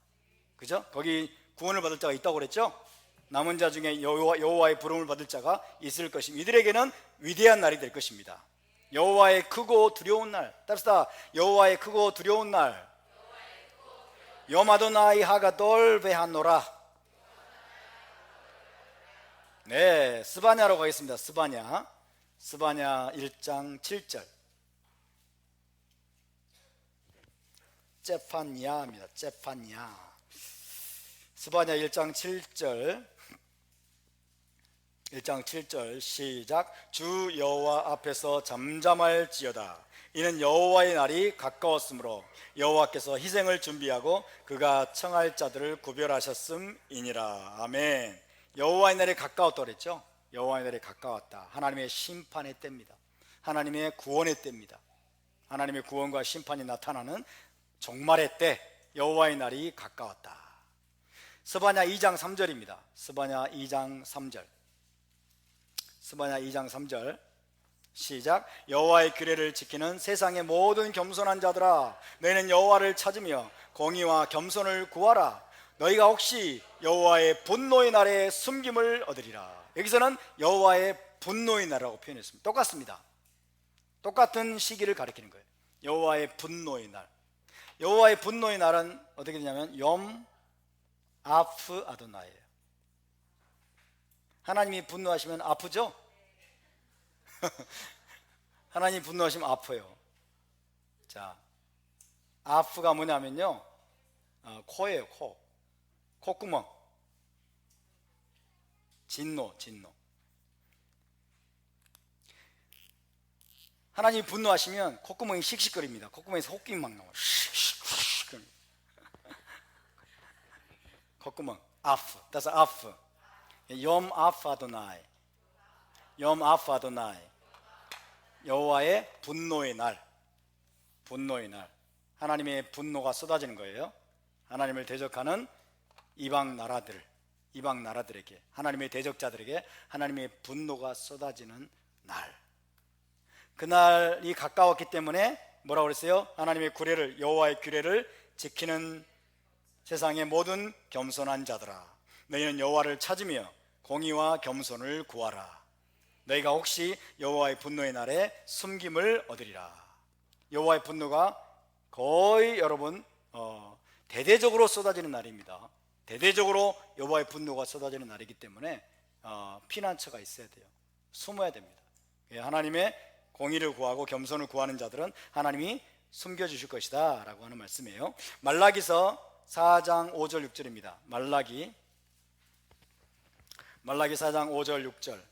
그죠? 거기 구원을 받을 자가 있다고 그랬죠? 남은 자 중에 여호와의 부름을 받을 자가 있을 것입니다. 이들에게는 위대한 날이 될 것입니다. 여호와의 크고 두려운 날. 따라서 여호와의 크고 두려운 날. 여마도나이 하가돌 베하노라. 네, 스바냐로 가겠습니다. 스바냐 1장 7절. 제판야입니다. 제판야. 스바냐 1장 7절. 1장 7절 시작. 주 여호와 앞에서 잠잠할지어다. 이는 여호와의 날이 가까웠으므로 여호와께서 희생을 준비하고 그가 청할 자들을 구별하셨음이니라. 아멘. 여호와의 날이 가까웠다 그랬죠? 여호와의 날이 가까웠다. 하나님의 심판의 때입니다. 하나님의 구원의 때입니다. 하나님의 구원과 심판이 나타나는 종말의 때, 여호와의 날이 가까웠다. 스바냐 2장 3절입니다. 스바냐 2장 3절. 스바냐 2장 3절 시작. 여호와의 규례를 지키는 세상의 모든 겸손한 자들아, 너희는 여호와를 찾으며 공의와 겸손을 구하라. 너희가 혹시 여호와의 분노의 날에 숨김을 얻으리라. 여기서는 여호와의 분노의 날이라고 표현했습니다. 똑같습니다. 똑같은 시기를 가리키는 거예요. 여호와의 분노의 날. 여호와의 분노의 날은 어떻게 되냐면 염 아프 아도나예요. 하나님이 분노하시면 아프죠? 하나님 분노하시면 아파요. 자, 아프가 뭐냐면요, 코예요. 콧구멍. 진노. 하나님이 분노하시면 콧구멍이 씩씩거립니다. 콧구멍에서 혹기 막 나와요. 콧구멍. 아프. that's 아프. 염 아프 아도나이. 염 아프 아도나이. 여호와의 분노의 날. 하나님의 분노가 쏟아지는 거예요. 하나님을 대적하는 이방 나라들에게, 하나님의 대적자들에게 하나님의 분노가 쏟아지는 날. 그날이 가까웠기 때문에 뭐라고 그랬어요? 하나님의 규례를, 여호와의 규례를 지키는 세상의 모든 겸손한 자들아, 너희는 여호와를 찾으며 공의와 겸손을 구하라. 너희가 혹시 여호와의 분노의 날에 숨김을 얻으리라. 여호와의 분노가 거의 여러분 대대적으로 쏟아지는 날입니다. 대대적으로 여호와의 분노가 쏟아지는 날이기 때문에 피난처가 있어야 돼요. 숨어야 됩니다. 하나님의 공의를 구하고 겸손을 구하는 자들은 하나님이 숨겨주실 것이다 라고 하는 말씀이에요. 말라기서 4장 5절 6절입니다. 말라기 4장 5절 6절.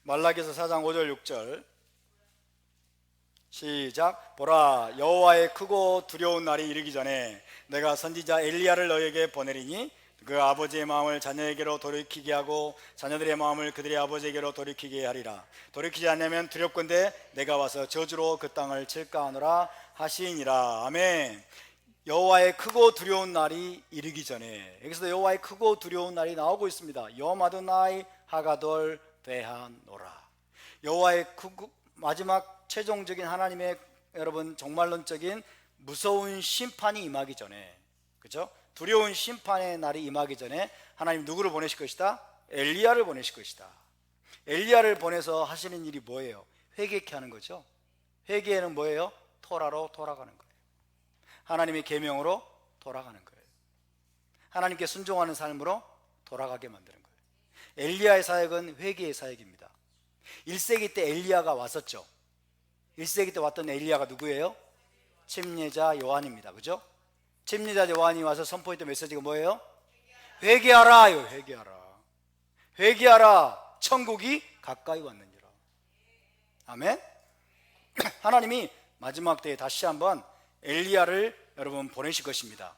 말라기서 4장 5절 6절 시작. 보라, 여호와의 크고 두려운 날이 이르기 전에 내가 선지자 엘리야를 너에게 보내리니 그 아버지의 마음을 자녀에게로 돌이키게 하고 자녀들의 마음을 그들의 아버지에게로 돌이키게 하리라. 돌이키지 않으면 두렵건대 내가 와서 저주로 그 땅을 칠까 하노라 하시니라. 아멘. 여호와의 크고 두려운 날이 이르기 전에, 여기서 여호와의 크고 두려운 날이 나오고 있습니다. 여호와 아도나이 하가돌 베하노라. 여호와의 마지막 최종적인 하나님의 여러분 종말론적인 무서운 심판이 임하기 전에, 그렇죠? 두려운 심판의 날이 임하기 전에 하나님 누구를 보내실 것이다? 엘리야를 보내실 것이다. 엘리야를 보내서 하시는 일이 뭐예요? 회개케 하는 거죠. 회개는 뭐예요? 토라로 돌아가는 거예요. 하나님의 계명으로 돌아가는 거예요. 하나님께 순종하는 삶으로 돌아가게 만드는 거예요. 엘리야의 사역은 회개의 사역입니다. 1세기 때 엘리야가 왔었죠. 1세기 때 왔던 엘리야가 누구예요? 침례자 요한입니다. 그죠? 침례자 요한이 와서 선포했던 메시지가 뭐예요? 회개하라. 회개하라. 천국이 가까이 왔느니라. 아멘. 하나님이 마지막 때에 다시 한번 엘리야를 여러분 보내실 것입니다.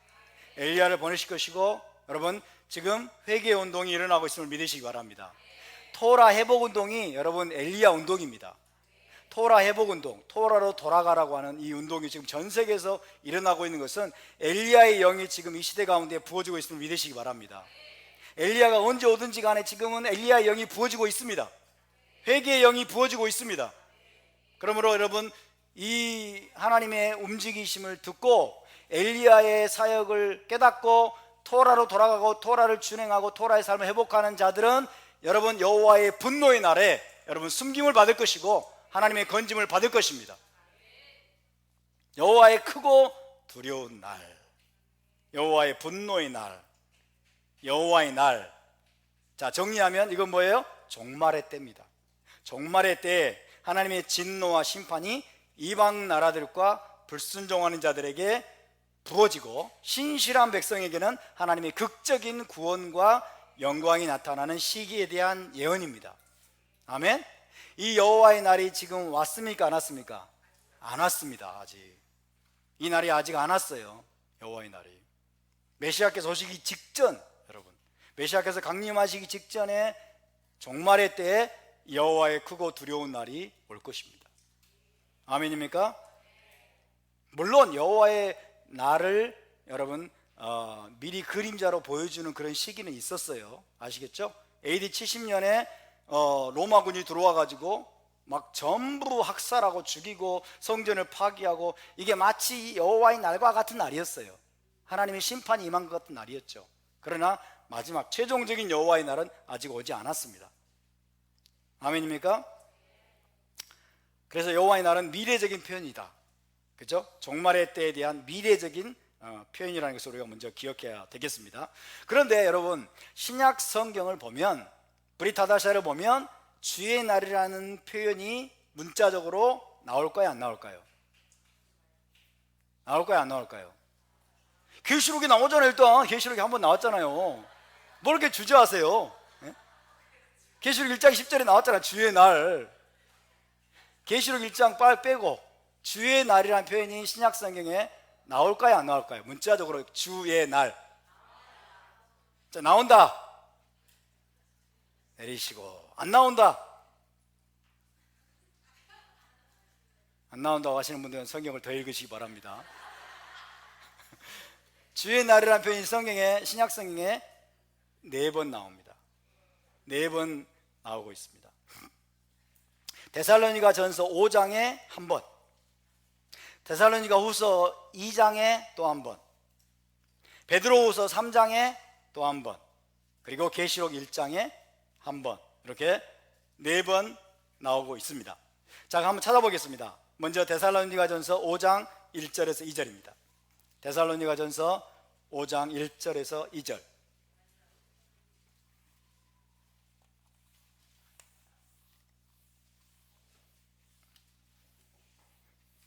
엘리야를 보내실 것이고, 여러분 지금 회개 운동이 일어나고 있음을 믿으시기 바랍니다. 토라 회복 운동이 여러분 엘리야 운동입니다. 토라 회복 운동, 토라로 돌아가라고 하는 이 운동이 지금 전 세계에서 일어나고 있는 것은 엘리야의 영이 지금 이 시대 가운데 부어지고 있음을 믿으시기 바랍니다. 엘리야가 언제 오든지 간에 지금은 엘리야의 영이 부어지고 있습니다. 회개의 영이 부어지고 있습니다. 그러므로 여러분 이 하나님의 움직이심을 듣고 엘리야의 사역을 깨닫고 토라로 돌아가고 토라를 준행하고 토라의 삶을 회복하는 자들은 여러분 여호와의 분노의 날에 여러분 숨김을 받을 것이고 하나님의 건짐을 받을 것입니다. 여호와의 크고 두려운 날, 여호와의 분노의 날, 여호와의 날. 자, 정리하면 이건 뭐예요? 종말의 때입니다. 종말의 때에 하나님의 진노와 심판이 이방 나라들과 불순종하는 자들에게 부어지고 신실한 백성에게는 하나님의 극적인 구원과 영광이 나타나는 시기에 대한 예언입니다. 아멘. 이 여호와의 날이 지금 왔습니까? 안 왔습니까? 안 왔습니다. 아직 이 날이 아직 안 왔어요. 여호와의 날이 메시아께서 오시기 직전, 여러분 메시아께서 강림하시기 직전에 종말의 때에 여호와의 크고 두려운 날이 올 것입니다. 아멘입니까? 물론 여호와의 날을 여러분 미리 그림자로 보여주는 그런 시기는 있었어요. 아시겠죠? AD 70년에 로마군이 들어와 가지고 막 전부 학살하고 죽이고 성전을 파괴하고, 이게 마치 여호와의 날과 같은 날이었어요. 하나님의 심판이 임한 것 같은 날이었죠. 그러나 마지막 최종적인 여호와의 날은 아직 오지 않았습니다. 아멘입니까? 그래서 여호와의 날은 미래적인 표현이다. 그죠? 종말의 때에 대한 미래적인 표현이라는 것을 우리가 먼저 기억해야 되겠습니다. 그런데 여러분, 신약 성경을 보면, 브릿 하다샤를 보면 주의 날이라는 표현이 문자적으로 나올까요, 안 나올까요? 나올까요, 안 나올까요? 계시록에 나오잖아요. 일단 계시록에 한번 나왔잖아요. 뭘 이렇게 주저하세요? 계시록 1장 10절에 나왔잖아요. 주의 날. 계시록 1장 빼고 주의 날이라는 표현이 신약 성경에 나올까요, 안 나올까요? 문자적으로 주의 날. 자, 나온다. 내리시고. 안 나온다. 안 나온다고 하시는 분들은 성경을 더 읽으시기 바랍니다. 주의 날이라는 표현이 성경에, 신약 성경에 4번 나옵니다. 4번 나오고 있습니다. 데살로니가 전서 5장에 한 번, 데살로니가 후서 2장에 또 한 번, 베드로후서 3장에 또 한 번, 그리고 계시록 1장에 한 번, 이렇게 4번 나오고 있습니다. 자, 한번 찾아보겠습니다. 먼저 데살로니가 전서 5장 1절에서 2절입니다. 데살로니가 전서 5장 1절에서 2절.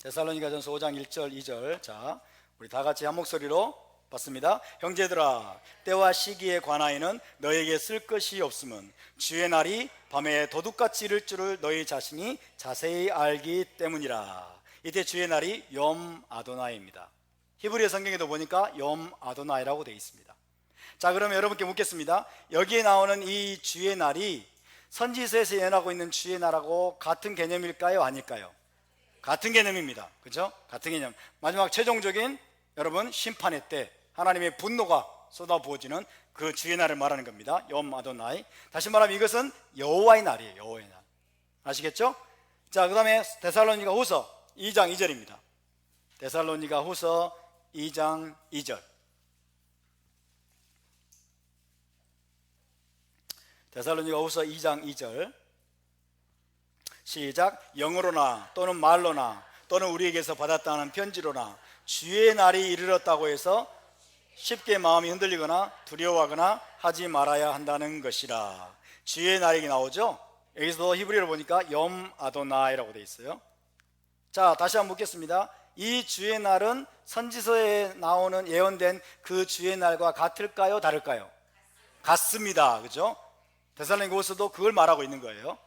데살로니가 전서 5장 1절 2절. 자, 우리 다 같이 한 목소리로 봤습니다. 형제들아, 때와 시기에 관하여는 너에게 쓸 것이 없음은 주의 날이 밤에 도둑같이 이를 줄을 너희 자신이 자세히 알기 때문이라. 이때 주의 날이 염 아도나이입니다. 히브리 성경에도 보니까 염 아도나이라고 되어 있습니다. 자, 그러면 여러분께 묻겠습니다. 여기에 나오는 이 주의 날이 선지서에서 예언하고 있는 주의 날하고 같은 개념일까요, 아닐까요? 같은 개념입니다. 그죠? 같은 개념. 마지막 최종적인 여러분 심판의 때 하나님의 분노가 쏟아부어지는 그 주의 날을 말하는 겁니다. 염 아도나이. 다시 말하면 이것은 여호와의 날이에요. 여호와의 날. 아시겠죠? 자, 그 다음에 데살로니가 후서 2장 2절입니다. 데살로니가 후서 2장 2절. 데살로니가 후서 2장 2절. 시작. 영어로나 또는 말로나 또는 우리에게서 받았다는 편지로나 주의 날이 이르렀다고 해서 쉽게 마음이 흔들리거나 두려워하거나 하지 말아야 한다는 것이라. 주의 날이 나오죠? 여기서도 히브리어로 보니까 염 아도나이라고 되어 있어요. 자, 다시 한번 묻겠습니다. 이 주의 날은 선지서에 나오는 예언된 그 주의 날과 같을까요, 다를까요? 같습니다. 그죠? 데살로니가후서도 그걸 말하고 있는 거예요.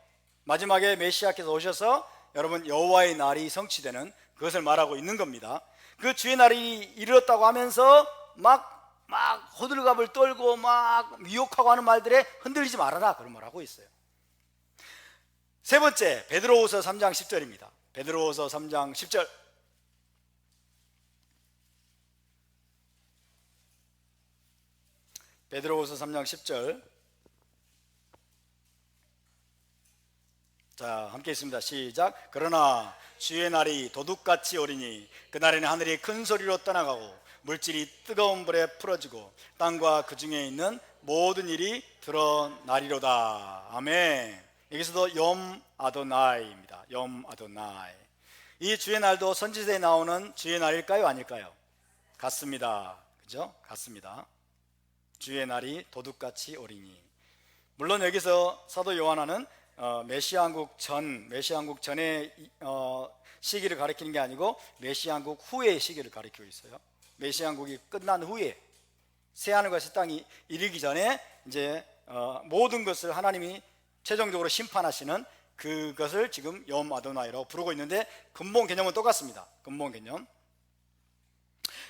마지막에 메시아께서 오셔서 여러분 여호와의 날이 성취되는 그것을 말하고 있는 겁니다. 그 주의 날이 이르렀다고 하면서 막 호들갑을 떨고 막 미혹하고 하는 말들에 흔들리지 말아라, 그런 말 하고 있어요. 세 번째, 베드로후서 3장 10절입니다. 베드로후서 3장 10절. 베드로후서 3장 10절. 자, 함께 있습니다. 시작. 그러나 주의 날이 도둑같이 오리니 그날에는 하늘이 큰 소리로 떠나가고 물질이 뜨거운 불에 풀어지고 땅과 그 중에 있는 모든 일이 드러나리로다. 아멘. 여기서도 염 아도나이입니다. 염 아도나이. 이 주의 날도 선지서에 나오는 주의 날일까요, 아닐까요? 같습니다. 그죠? 같습니다. 주의 날이 도둑같이 오리니. 물론 여기서 사도 요한은 메시아왕국 전의 시기를 가리키는 게 아니고 메시아왕국 후의 시기를 가리키고 있어요. 메시아왕국이 끝난 후에 새하늘과 새 땅이 이르기 전에 이제 모든 것을 하나님이 최종적으로 심판하시는 그것을 지금 염 아도나이라고 부르고 있는데 근본 개념은 똑같습니다. 근본 개념.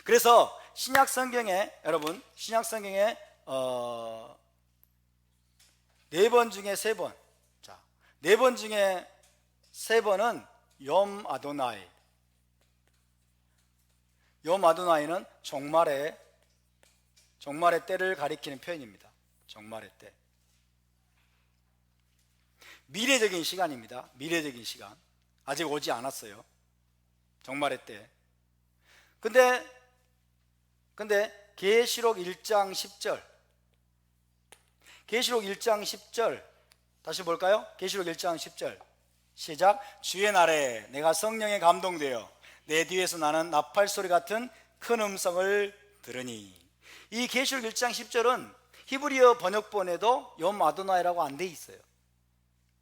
그래서 신약 성경에 여러분 신약 성경에 4번 중에 3번, 자, 4번 중에 3번은 염 아도나이. 염 아도나이는 종말의 종말의 때를 가리키는 표현입니다. 종말의 때. 미래적인 시간입니다. 미래적인 시간. 아직 오지 않았어요. 종말의 때. 근데 계시록 1장 10절. 계시록 1장 10절. 다시 볼까요? 계시록 1장 10절. 시작. 주의 날에 내가 성령에 감동되어 내 뒤에서 나는 나팔 소리 같은 큰 음성을 들으니. 이 계시록 1장 10절은 히브리어 번역본에도 염 아도나이라고 안 돼 있어요.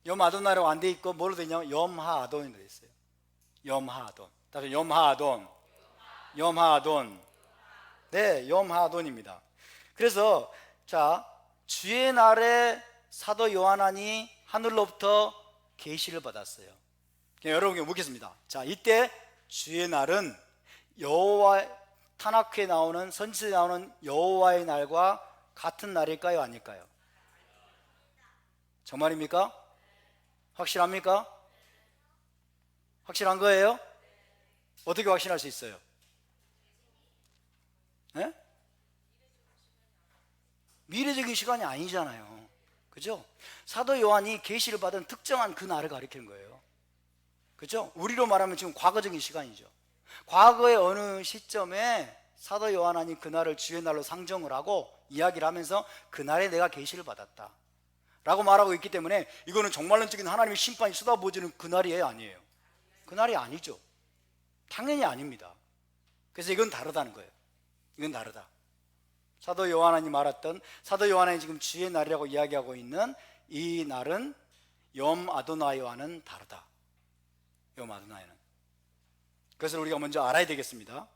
염 아도나이라고 안 돼 있고 뭐로 되어 있냐면 염하 아돈이라고 돼 있어요. 염하 아돈. 다시 염하 아돈. 염하 아돈. 네, 염하 아돈입니다. 그래서 자, 주의 날에 사도 요한이 하늘로부터 계시를 받았어요. 여러분께 묻겠습니다. 자, 이때 주의 날은 여호와, 타나크에 나오는, 선지서에 나오는 여호와의 날과 같은 날일까요, 아닐까요? 정말입니까? 확실합니까? 확실한 거예요? 어떻게 확신할 수 있어요? 네? 미래적인 시간이 아니잖아요. 그죠? 사도 요한이 계시를 받은 특정한 그 날을 가리키는 거예요. 그죠? 우리로 말하면 지금 과거적인 시간이죠. 과거의 어느 시점에 사도 요한이 그날을 주의 날로 상정을 하고 이야기를 하면서 그날에 내가 계시를 받았다 라고 말하고 있기 때문에 이거는 정말론적인 하나님의 심판이 쏟아부어지는 그날이에요, 아니에요? 그날이 아니죠. 당연히 아닙니다. 그래서 이건 다르다는 거예요. 이건 다르다. 사도 요한이 말했던, 사도 요한이 지금 주의 날이라고 이야기하고 있는 이 날은 염 아도나이와는 다르다. 염 아도나이는. 그래서 우리가 먼저 알아야 되겠습니다.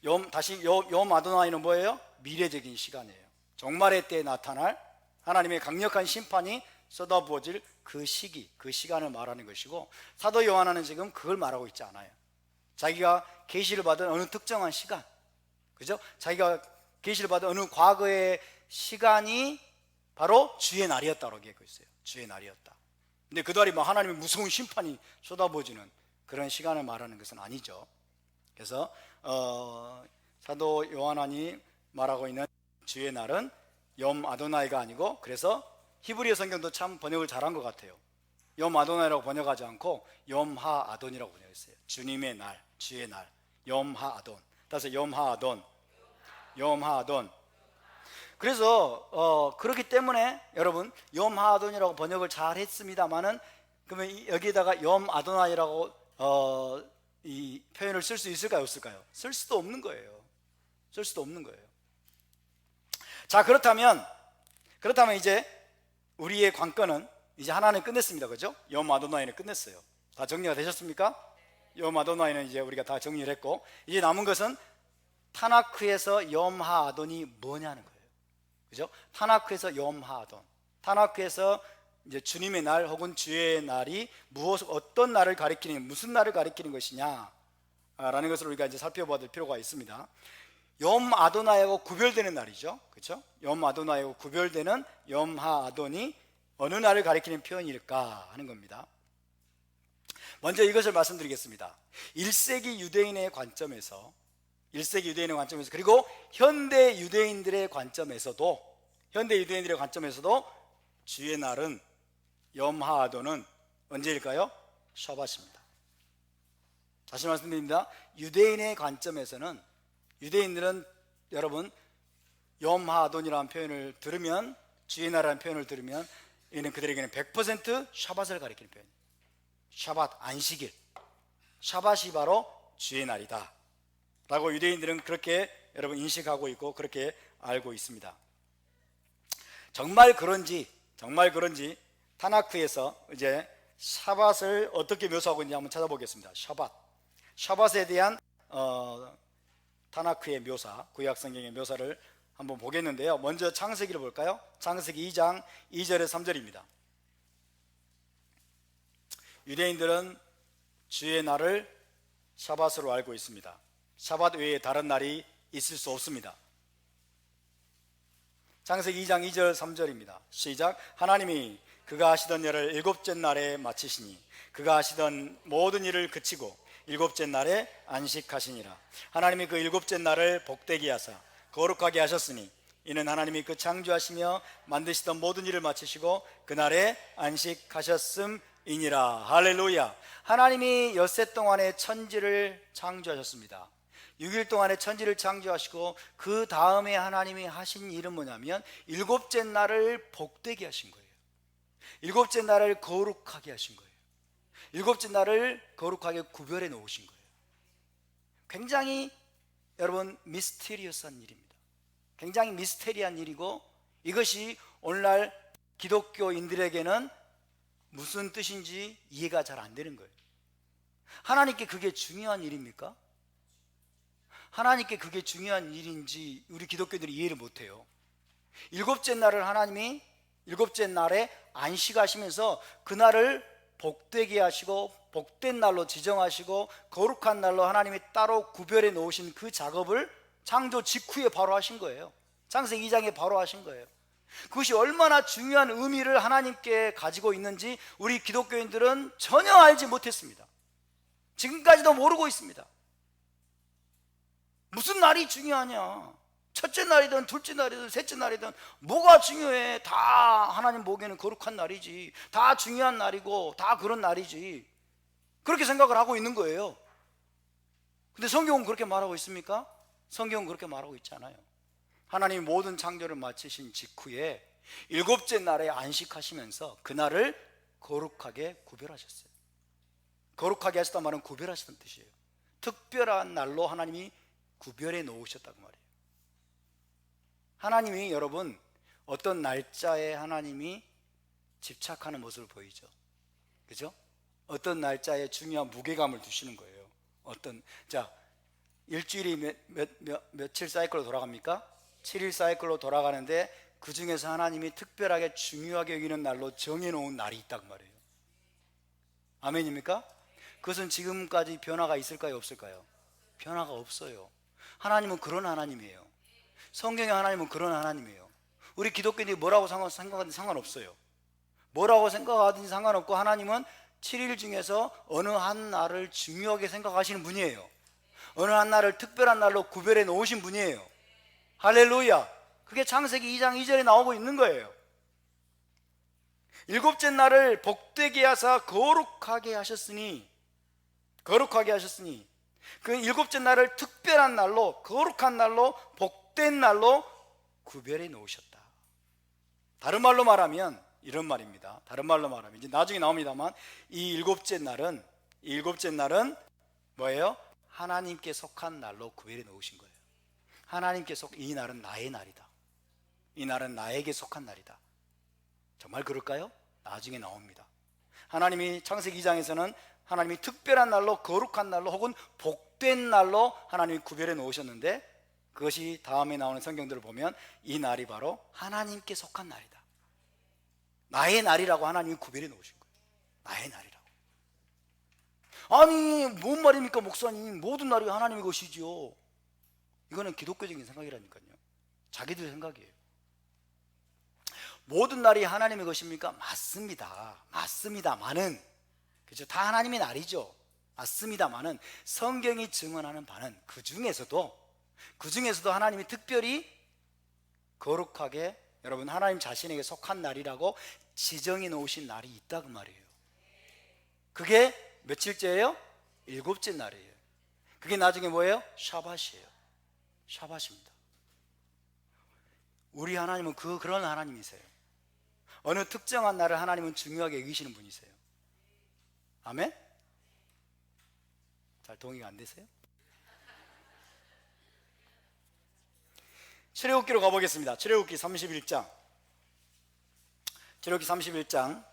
염 아도나이는 뭐예요? 미래적인 시간이에요. 종말의 때에 나타날 하나님의 강력한 심판이 쏟아부어질 그 시기, 그 시간을 말하는 것이고, 사도 요한은 지금 그걸 말하고 있지 않아요. 자기가 계시를 받은 어느 특정한 시간, 그죠? 자기가 계시를 받은 어느 과거의 시간이 바로 주의 날이었다고 얘기하고 있어요. 주의 날이었다. 근데 그 날이 막 하나님의 무서운 심판이 쏟아부어지는 그런 시간을 말하는 것은 아니죠. 그래서 사도 요한이 말하고 있는 주의 날은 염 아도나이가 아니고, 그래서 히브리어 성경도 참 번역을 잘한 것 같아요. 염 아도나이라고 번역하지 않고 염하 아돈이라고 번역했어요. 주님의 날, 주의 날, 염하 아돈. 따라서 염하 아돈, 염하 아돈. 그래서 그렇기 때문에 여러분 염하 아돈이라고 번역을 잘 했습니다만은, 그러면 여기에다가 염 아도나이라고 이 표현을 쓸 수 있을까요, 없을까요? 쓸 수도 없는 거예요. 쓸 수도 없는 거예요. 자, 그렇다면 이제 우리의 관건은 이제 하나는 끝냈습니다. 그죠? 염 아도나이는 끝냈어요. 다 정리가 되셨습니까? 염 아도나이는 이제 우리가 다 정리를 했고, 이제 남은 것은 타나크에서 염하 아돈이 뭐냐는 거예요. 그죠? 타나크에서 염하 아돈. 타나크에서 이제 주님의 날 혹은 주의 날이 어떤 날을 가리키는, 무슨 날을 가리키는 것이냐 라는 것을 우리가 이제 살펴봐야 될 필요가 있습니다. 염 아도나이하고 구별되는 날이죠. 그렇죠? 염 아도나이하고 구별되는 염하 아돈이 어느 날을 가리키는 표현일까 하는 겁니다. 먼저 이것을 말씀드리겠습니다. 1세기 유대인의 관점에서, 그리고 현대 유대인들의 관점에서도 주의 날은, 염하 아돈은 언제일까요? 샤밧입니다. 다시 말씀드립니다. 유대인의 관점에서는, 유대인들은 여러분 염하 아돈이라는 표현을 들으면, 주의 날이라는 표현을 들으면 이는 그들에게는 100% 샤밧을 가리키는 표현이에요. 샤밧, 안식일. 샤밧이 바로 주의 날이다 라고 유대인들은 그렇게 여러분 인식하고 있고 그렇게 알고 있습니다. 정말 그런지 타나크에서 이제 샤밧을 어떻게 묘사하고 있는지 한번 찾아보겠습니다. 샤밧에 대한 타나크의 묘사, 구약 성경의 묘사를 한번 보겠는데요. 먼저 창세기를 볼까요? 창세기 2장 2절에서 3절입니다. 유대인들은 주의 날을 샤밧으로 알고 있습니다. 샤밧 외에 다른 날이 있을 수 없습니다. 창세기 2장 2절 3절입니다. 시작. 하나님이 그가 하시던 일을 일곱째 날에 마치시니 그가 하시던 모든 일을 그치고 일곱째 날에 안식하시니라. 하나님이 그 일곱째 날을 복되게 하사 거룩하게 하셨으니 이는 하나님이 그 창조하시며 만드시던 모든 일을 마치시고 그날에 안식하셨음이니라. 할렐루야. 하나님이 엿새 동안에 천지를 창조하셨습니다. 6일 동안에 천지를 창조하시고 그 다음에 하나님이 하신 일은 뭐냐면 일곱째 날을 복되게 하신 거예요. 일곱째 날을 거룩하게 하신 거예요. 일곱째 날을 거룩하게 구별해 놓으신 거예요. 굉장히 여러분 미스테리어스한 일입니다. 굉장히 미스테리한 일이고 이것이 오늘날 기독교인들에게는 무슨 뜻인지 이해가 잘 안 되는 거예요. 하나님께 그게 중요한 일입니까? 하나님께 그게 중요한 일인지 우리 기독교인들이 이해를 못해요. 일곱째 날을 하나님이 일곱째 날에 안식하시면서 그날을 복되게 하시고 복된 날로 지정하시고 거룩한 날로 하나님이 따로 구별해 놓으신 그 작업을 창조 직후에 바로 하신 거예요. 창세기 2장에 바로 하신 거예요. 그것이 얼마나 중요한 의미를 하나님께 가지고 있는지 우리 기독교인들은 전혀 알지 못했습니다. 지금까지도 모르고 있습니다. 무슨 날이 중요하냐? 첫째 날이든 둘째 날이든 셋째 날이든 뭐가 중요해? 다 하나님 보기에는 거룩한 날이지. 다 중요한 날이고 다 그런 날이지. 그렇게 생각을 하고 있는 거예요. 근데 성경은 그렇게 말하고 있습니까? 성경은 그렇게 말하고 있지 않아요. 하나님이 모든 창조를 마치신 직후에 일곱째 날에 안식하시면서 그날을 거룩하게 구별하셨어요. 거룩하게 하셨단 말은 구별하셨다는 뜻이에요. 특별한 날로 하나님이 구별해 놓으셨다고 말이에요. 하나님이 여러분 어떤 날짜에 하나님이 집착하는 모습을 보이죠. 그죠? 어떤 날짜에 중요한 무게감을 두시는 거예요. 자, 일주일이 며칠 사이클로 돌아갑니까? 7일 사이클로 돌아가는데 그 중에서 하나님이 특별하게 중요하게 여기는 날로 정해놓은 날이 있단 말이에요. 아멘입니까? 그것은 지금까지 변화가 있을까요? 없을까요? 변화가 없어요. 하나님은 그런 하나님이에요. 성경의 하나님은 그런 하나님이에요. 우리 기독교인들이 뭐라고 생각하든 상관없어요. 뭐라고 생각하든지 상관없고 하나님은 7일 중에서 어느 한 날을 중요하게 생각하시는 분이에요. 어느 한 날을 특별한 날로 구별해 놓으신 분이에요. 할렐루야. 그게 창세기 2장 2절에 나오고 있는 거예요. 일곱째 날을 복되게 하사 거룩하게 하셨으니 그 일곱째 날을 특별한 날로 거룩한 날로 복된 날로 구별해 놓으셨다. 다른 말로 말하면 이런 말입니다. 다른 말로 말하면 이제 나중에 나옵니다만 이 일곱째 날은 뭐예요? 하나님께 속한 날로 구별해 놓으신 거예요. 이 날은 나의 날이다. 이 날은 나에게 속한 날이다. 정말 그럴까요? 나중에 나옵니다. 하나님이 창세기 2장에서는 하나님이 특별한 날로 거룩한 날로 혹은 복된 날로 하나님이 구별해 놓으셨는데 그것이 다음에 나오는 성경들을 보면 이 날이 바로 하나님께 속한 날이다. 나의 날이라고 하나님이 구별해 놓으신 거예요. 나의 날이라고. 아니 뭔 말입니까 목사님? 모든 날이 하나님의 것이지요. 이거는 기독교적인 생각이라니까요. 자기들 생각이에요. 모든 날이 하나님의 것입니까? 맞습니다만은 그죠? 다 하나님의 날이죠. 맞습니다만은 성경이 증언하는 바는 그 중에서도 하나님이 특별히 거룩하게 여러분 하나님 자신에게 속한 날이라고 지정해 놓으신 날이 있다 그 말이에요. 그게 며칠째예요? 일곱째 날이에요. 그게 나중에 뭐예요? 샤밧이에요. 샤밧입니다. 우리 하나님은 그런 하나님이세요. 어느 특정한 날을 하나님은 중요하게 여기시는 분이세요. 아멘? 잘 동의가 안 되세요? 출애굽기로 가보겠습니다. 출애굽기 31장 출애굽기 31장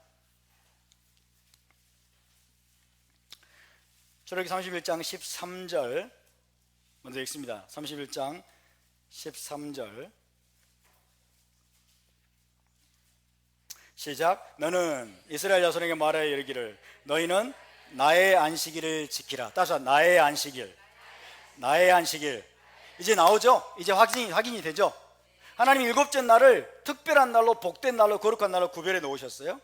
출애굽기 31장 13절 먼저 읽습니다. 31장 13절 시작. 너는 이스라엘 자손에게 말하여 이르기를 너희는 나의 안식일을 지키라. 따서 나의 안식일. 이제 나오죠? 이제 확인이 되죠? 하나님 일곱째 날을 특별한 날로 복된 날로 거룩한 날로 구별해 놓으셨어요.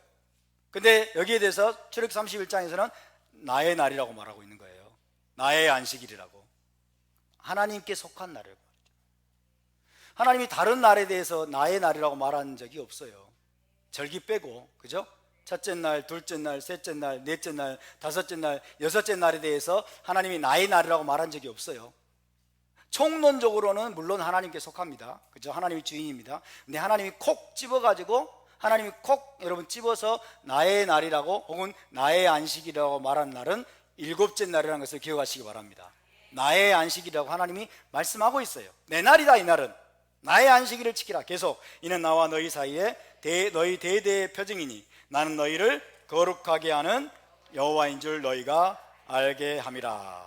근데 여기에 대해서 출애굽기 31장에서는 나의 날이라고 말하고 있는 거예요. 나의 안식일이라고. 하나님께 속한 날이라고. 하나님이 다른 날에 대해서 나의 날이라고 말한 적이 없어요. 절기 빼고, 그죠? 첫째 날, 둘째 날, 셋째 날, 넷째 날, 다섯째 날, 여섯째 날에 대해서 하나님이 나의 날이라고 말한 적이 없어요. 총론적으로는 물론 하나님께 속합니다. 그죠? 하나님이 주인입니다. 근데 하나님이 콕 집어가지고, 하나님이 콕 여러분 집어서 나의 날이라고 혹은 나의 안식이라고 말한 날은 일곱째 날이라는 것을 기억하시기 바랍니다. 나의 안식이라고 하나님이 말씀하고 있어요. 내 날이다. 이 날은 나의 안식일을 지키라. 계속 이는 나와 너희 사이에 너희 대대의 표징이니 나는 너희를 거룩하게 하는 여호와인 줄 너희가 알게 함이라.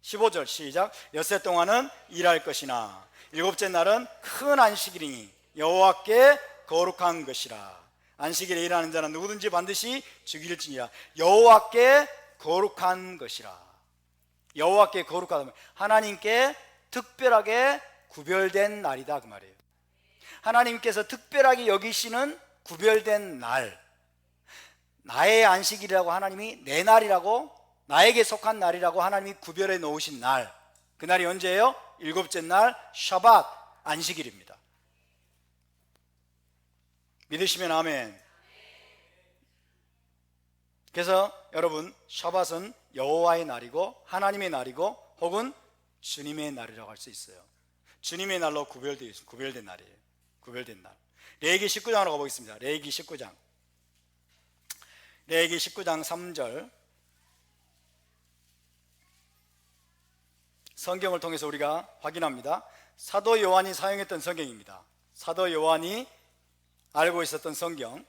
15절 시작. 엿새 동안은 일할 것이나 일곱째 날은 큰 안식일이니 여호와께 거룩한 것이라. 안식일에 일하는 자는 누구든지 반드시 죽일지니라. 여호와께 거룩한 것이라. 여호와께 거룩하다. 하나님께 특별하게 구별된 날이다 그 말이에요. 하나님께서 특별하게 여기시는 구별된 날, 나의 안식일이라고 하나님이 내 날이라고, 나에게 속한 날이라고 하나님이 구별해 놓으신 날, 그 날이 언제예요? 일곱째 날 샤밧 안식일입니다. 믿으시면 아멘. 그래서 여러분, 샤밧은 여호와의 날이고 하나님의 날이고 혹은 주님의 날이라고 할 수 있어요. 주님의 날로 구별된 날이에요. 구별된 날. 레위기 19장으로 가보겠습니다. 레위기 19장 3절. 성경을 통해서 우리가 확인합니다. 사도 요한이 사용했던 성경입니다. 사도 요한이 알고 있었던 성경.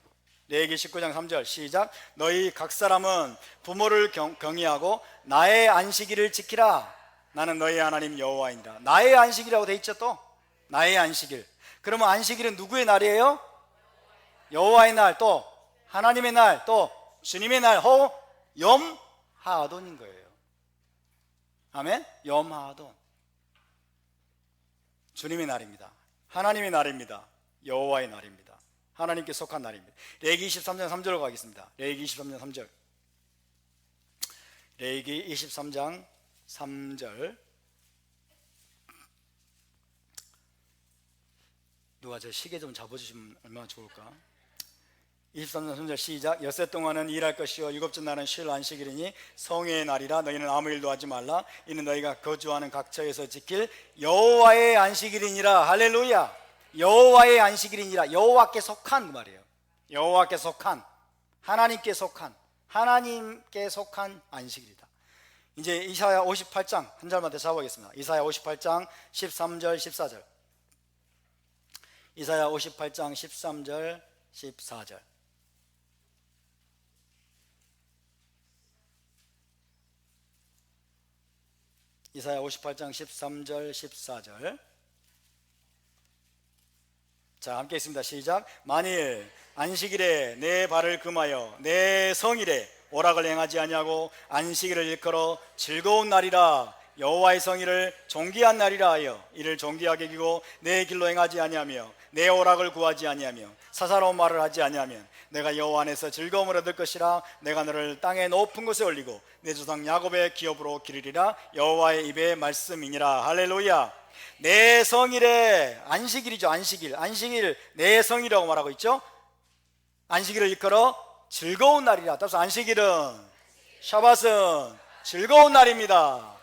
레위기 19장 3절 시작. 너희 각 사람은 부모를 경외하고 나의 안식일을 지키라. 나는 너희 하나님 여호와이니라. 나의 안식이라고 돼 있죠. 또 나의 안식일. 그러면 안식일은 누구의 날이에요? 여호와의 날, 또 하나님의 날, 또 주님의 날, 염 하아돈인 거예요. 아멘. 염 하아돈. 주님의 날입니다. 하나님의 날입니다. 여호와의 날입니다. 하나님께 속한 날입니다. 레위기 23장 3절로 가겠습니다. 레위기 23장 3절. 레위기 23장 3절. 누가 제 시계 좀 잡아주시면 얼마나 좋을까? 23장 3절 시작. 엿새 동안은 일할 것이요 일곱째 날은 쉴 안식일이니 성회의 날이라. 너희는 아무 일도 하지 말라. 이는 너희가 거주하는 각처에서 지킬 여호와의 안식일이니라. 할렐루야. 여호와의 안식일이니라. 여호와께 속한 그 말이에요. 여호와께 속한, 하나님께 속한, 하나님께 속한 안식일이다. 이제 이사야 58장 한 절만 더 잡아보겠습니다. 이사야 58장 13절 14절. 이사야 58장 13절 14절. 이사야 58장 13절 14절. 자, 함께 있습니다. 시작. 만일 안식일에 내 발을 금하여 내 성일에 오락을 행하지 아니하고 안식일을 일컬어 즐거운 날이라 여호와의 성일을 존귀한 날이라 하여 이를 존귀하게 여기고 내 길로 행하지 아니하며 내 오락을 구하지 아니하며 사사로운 말을 하지 아니하면 내가 여호와 안에서 즐거움을 얻을 것이라. 내가 너를 땅의 높은 곳에 올리고 내 조상 야곱의 기업으로 기르리라. 여호와의 입의 말씀이니라. 할렐루야. 내 성일에, 안식일이죠. 안식일 내 성이라고 말하고 있죠. 안식일을 일컬어 즐거운 날이라. 따라서 안식일은, 샤밧은 즐거운 날입니다.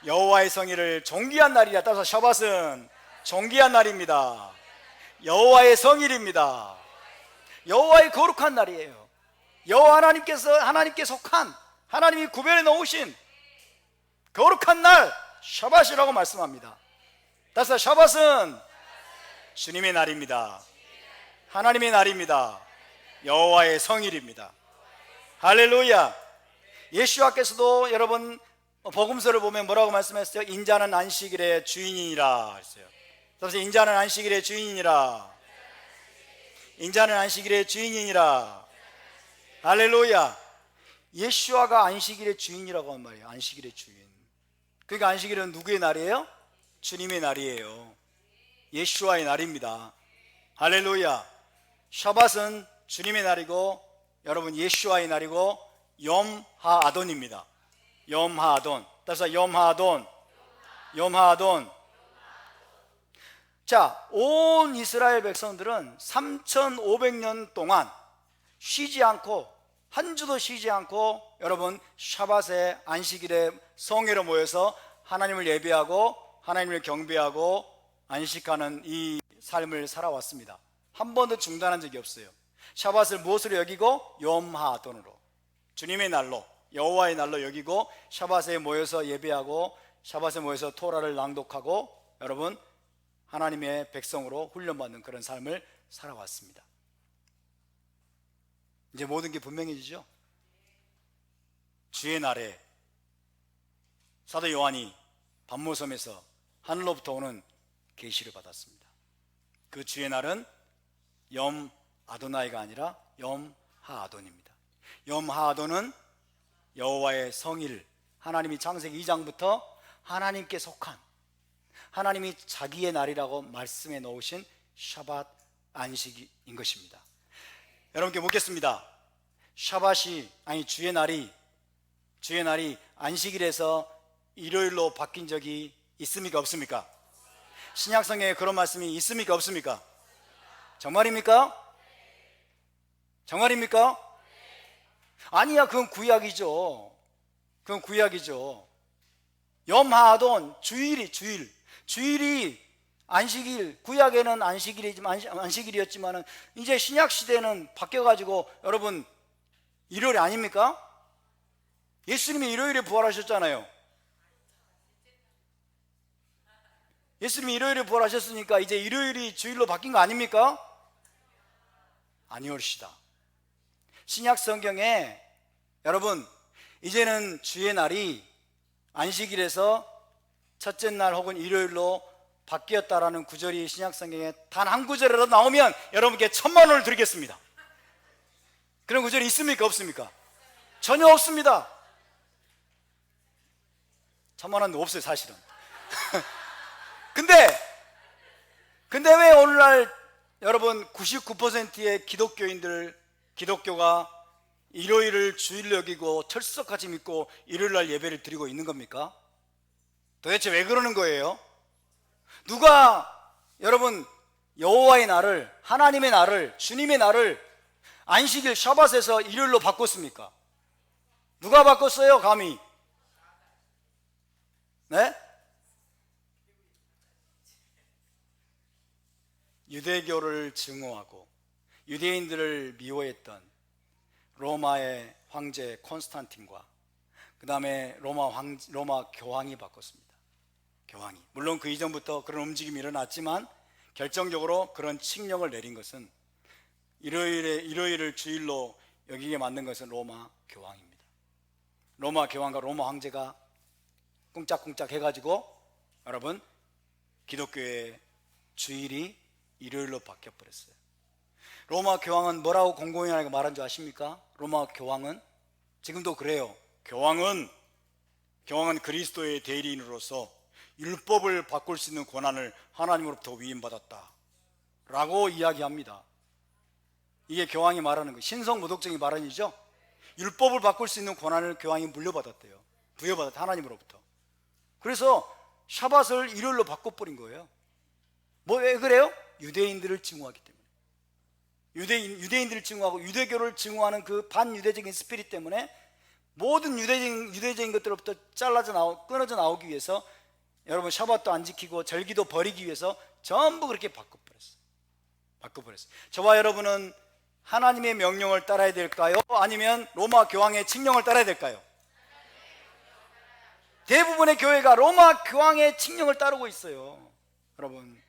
여호와의 성일을 존귀한 날이라. 따라서 샤밧은 존귀한 날입니다. 여호와의 성일입니다. 여호와의 거룩한 날이에요. 여호와 하나님께서 하나님께 속한, 하나님이 구별해 놓으신 거룩한 날 샤밧이라고 말씀합니다. 따라서 샤밧은 주님의 날입니다. 하나님의 날입니다. 여호와의 성일입니다. 할렐루야. 예수와께서도 여러분 복음서를 보면 뭐라고 말씀했어요? 인자는 안식일의 주인이니라 했어요. 그래서 인자는 안식일의 주인이니라. 인자는 안식일의 주인이니라. 할렐루야. 예수와가 안식일의 주인이라고 한 말이에요. 안식일의 주인. 그러니까 안식일은 누구의 날이에요? 주님의 날이에요. 예수와의 날입니다. 할렐루야. 샤밧은 주님의 날이고 여러분 예수와의 날이고 염 하아돈입니다. 염하돈. 따라서 염하돈, 염하돈. 자, 온 이스라엘 백성들은 3,500년 동안 쉬지 않고, 한 주도 쉬지 않고 여러분 샤밧에, 안식일에 성회로 모여서 하나님을 예배하고 하나님을 경배하고 안식하는 이 삶을 살아왔습니다. 한 번도 중단한 적이 없어요. 샤밧을 무엇으로 여기고? 염하돈으로, 주님의 날로, 여호와의 날로 여기고 샤밧에 모여서 예배하고 샤밧에 모여서 토라를 낭독하고 여러분 하나님의 백성으로 훈련받는 그런 삶을 살아왔습니다. 이제 모든 게 분명해지죠? 주의 날에 사도 요한이 반모섬에서 하늘로부터 오는 계시를 받았습니다. 그 주의 날은 염 아도나이가 아니라 염 하아돈입니다. 염 하아돈은 여호와의 성일, 하나님이 창세기 2장부터 하나님께 속한, 하나님이 자기의 날이라고 말씀해 놓으신 샤밧 안식인 것입니다. 여러분께 묻겠습니다. 샤밧이, 아니 주의 날이 안식일에서 일요일로 바뀐 적이 있습니까 없습니까? 신약성경에 그런 말씀이 있습니까 없습니까? 정말입니까? 정말입니까? 아니야, 그건 구약이죠. 그건 구약이죠. 염하돈, 주일이 안식일, 구약에는 안식일이었지만 이제 신약 시대는 바뀌어가지고 여러분 일요일 아닙니까? 예수님이 일요일에 부활하셨잖아요. 예수님이 일요일에 부활하셨으니까 이제 일요일이 주일로 바뀐 거 아닙니까? 아니올시다. 신약 성경에 여러분 이제는 주의 날이 안식일에서 첫째 날 혹은 일요일로 바뀌었다라는 구절이 신약 성경에 단 한 구절이라도 나오면 여러분께 1,000,000원을 드리겠습니다. 그런 구절이 있습니까 없습니까? 전혀 없습니다. 1,000,000원도 없어요 사실은. 근데 왜 오늘날 여러분 99%의 기독교가 일요일을 주일로 여기고 철석같이 믿고 일요일날 예배를 드리고 있는 겁니까? 도대체 왜 그러는 거예요? 누가 여러분 여호와의 날을, 하나님의 날을, 주님의 날을 안식일 샤밧에서 일요일로 바꿨습니까? 누가 바꿨어요 감히? 네? 유대교를 증오하고 유대인들을 미워했던 로마의 황제 콘스탄틴과 그 다음에 로마 교황이 바꿨습니다. 교황이. 물론 그 이전부터 그런 움직임이 일어났지만 결정적으로 그런 칙령을 내린 것은 일요일을 주일로 여기게 만든 것은 로마 교황입니다. 로마 교황과 로마 황제가 꿍짝꿍짝 해가지고 여러분 기독교의 주일이 일요일로 바뀌어버렸어요. 로마 교황은 뭐라고 공공연하게 말한 줄 아십니까? 로마 교황은 지금도 그래요. 교황은 그리스도의 대리인으로서 율법을 바꿀 수 있는 권한을 하나님으로부터 위임받았다 라고 이야기합니다. 이게 교황이 말하는 거, 신성모독적인 발언이죠. 율법을 바꿀 수 있는 권한을 교황이 물려받았대요. 부여받았다, 하나님으로부터. 그래서 샤밧을 일요일로 바꿔버린 거예요. 왜 그래요? 유대인들을 증오하기 때문에. 유대인들을 증오하고 유대교를 증오하는 그 반유대적인 스피릿 때문에 모든 유대적인 것들로부터 끊어져 나오기 위해서 여러분 샤밧도 안 지키고 절기도 버리기 위해서 전부 그렇게 바꿔버렸어요. 저와 여러분은 하나님의 명령을 따라야 될까요? 아니면 로마 교황의 칙령을 따라야 될까요? 대부분의 교회가 로마 교황의 칙령을 따르고 있어요. 여러분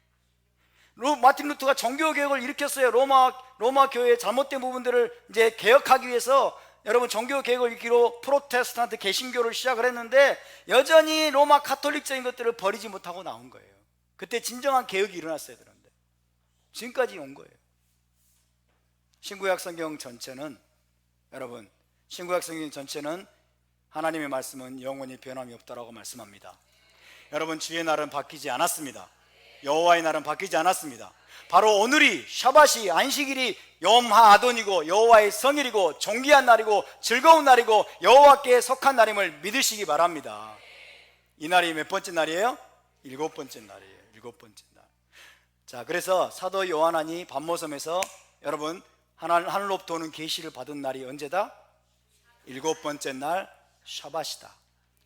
마틴 루터가 종교개혁을 일으켰어요. 로마 교회의 잘못된 부분들을 이제 개혁하기 위해서 여러분 종교개혁을 일으키로 프로테스탄트 개신교를 시작을 했는데 여전히 로마 카톨릭적인 것들을 버리지 못하고 나온 거예요. 그때 진정한 개혁이 일어났어야 되는데 지금까지 온 거예요. 신구약 성경 전체는 여러분 신구약 성경 전체는 하나님의 말씀은 영원히 변함이 없다라고 말씀합니다. 여러분 주의 날은 바뀌지 않았습니다. 여호와의 날은 바뀌지 않았습니다. 바로 오늘이 샤밧이 안식일이 염하아돈이고 여호와의 성일이고 존귀한 날이고 즐거운 날이고 여호와께 속한 날임을 믿으시기 바랍니다. 이 날이 몇 번째 날이에요? 7번째 날이에요. 7번째 날. 자, 그래서 사도 요한이 반모섬에서 여러분 하늘로 도는 계시를 받은 날이 언제다? 7번째 날 샤밧이다.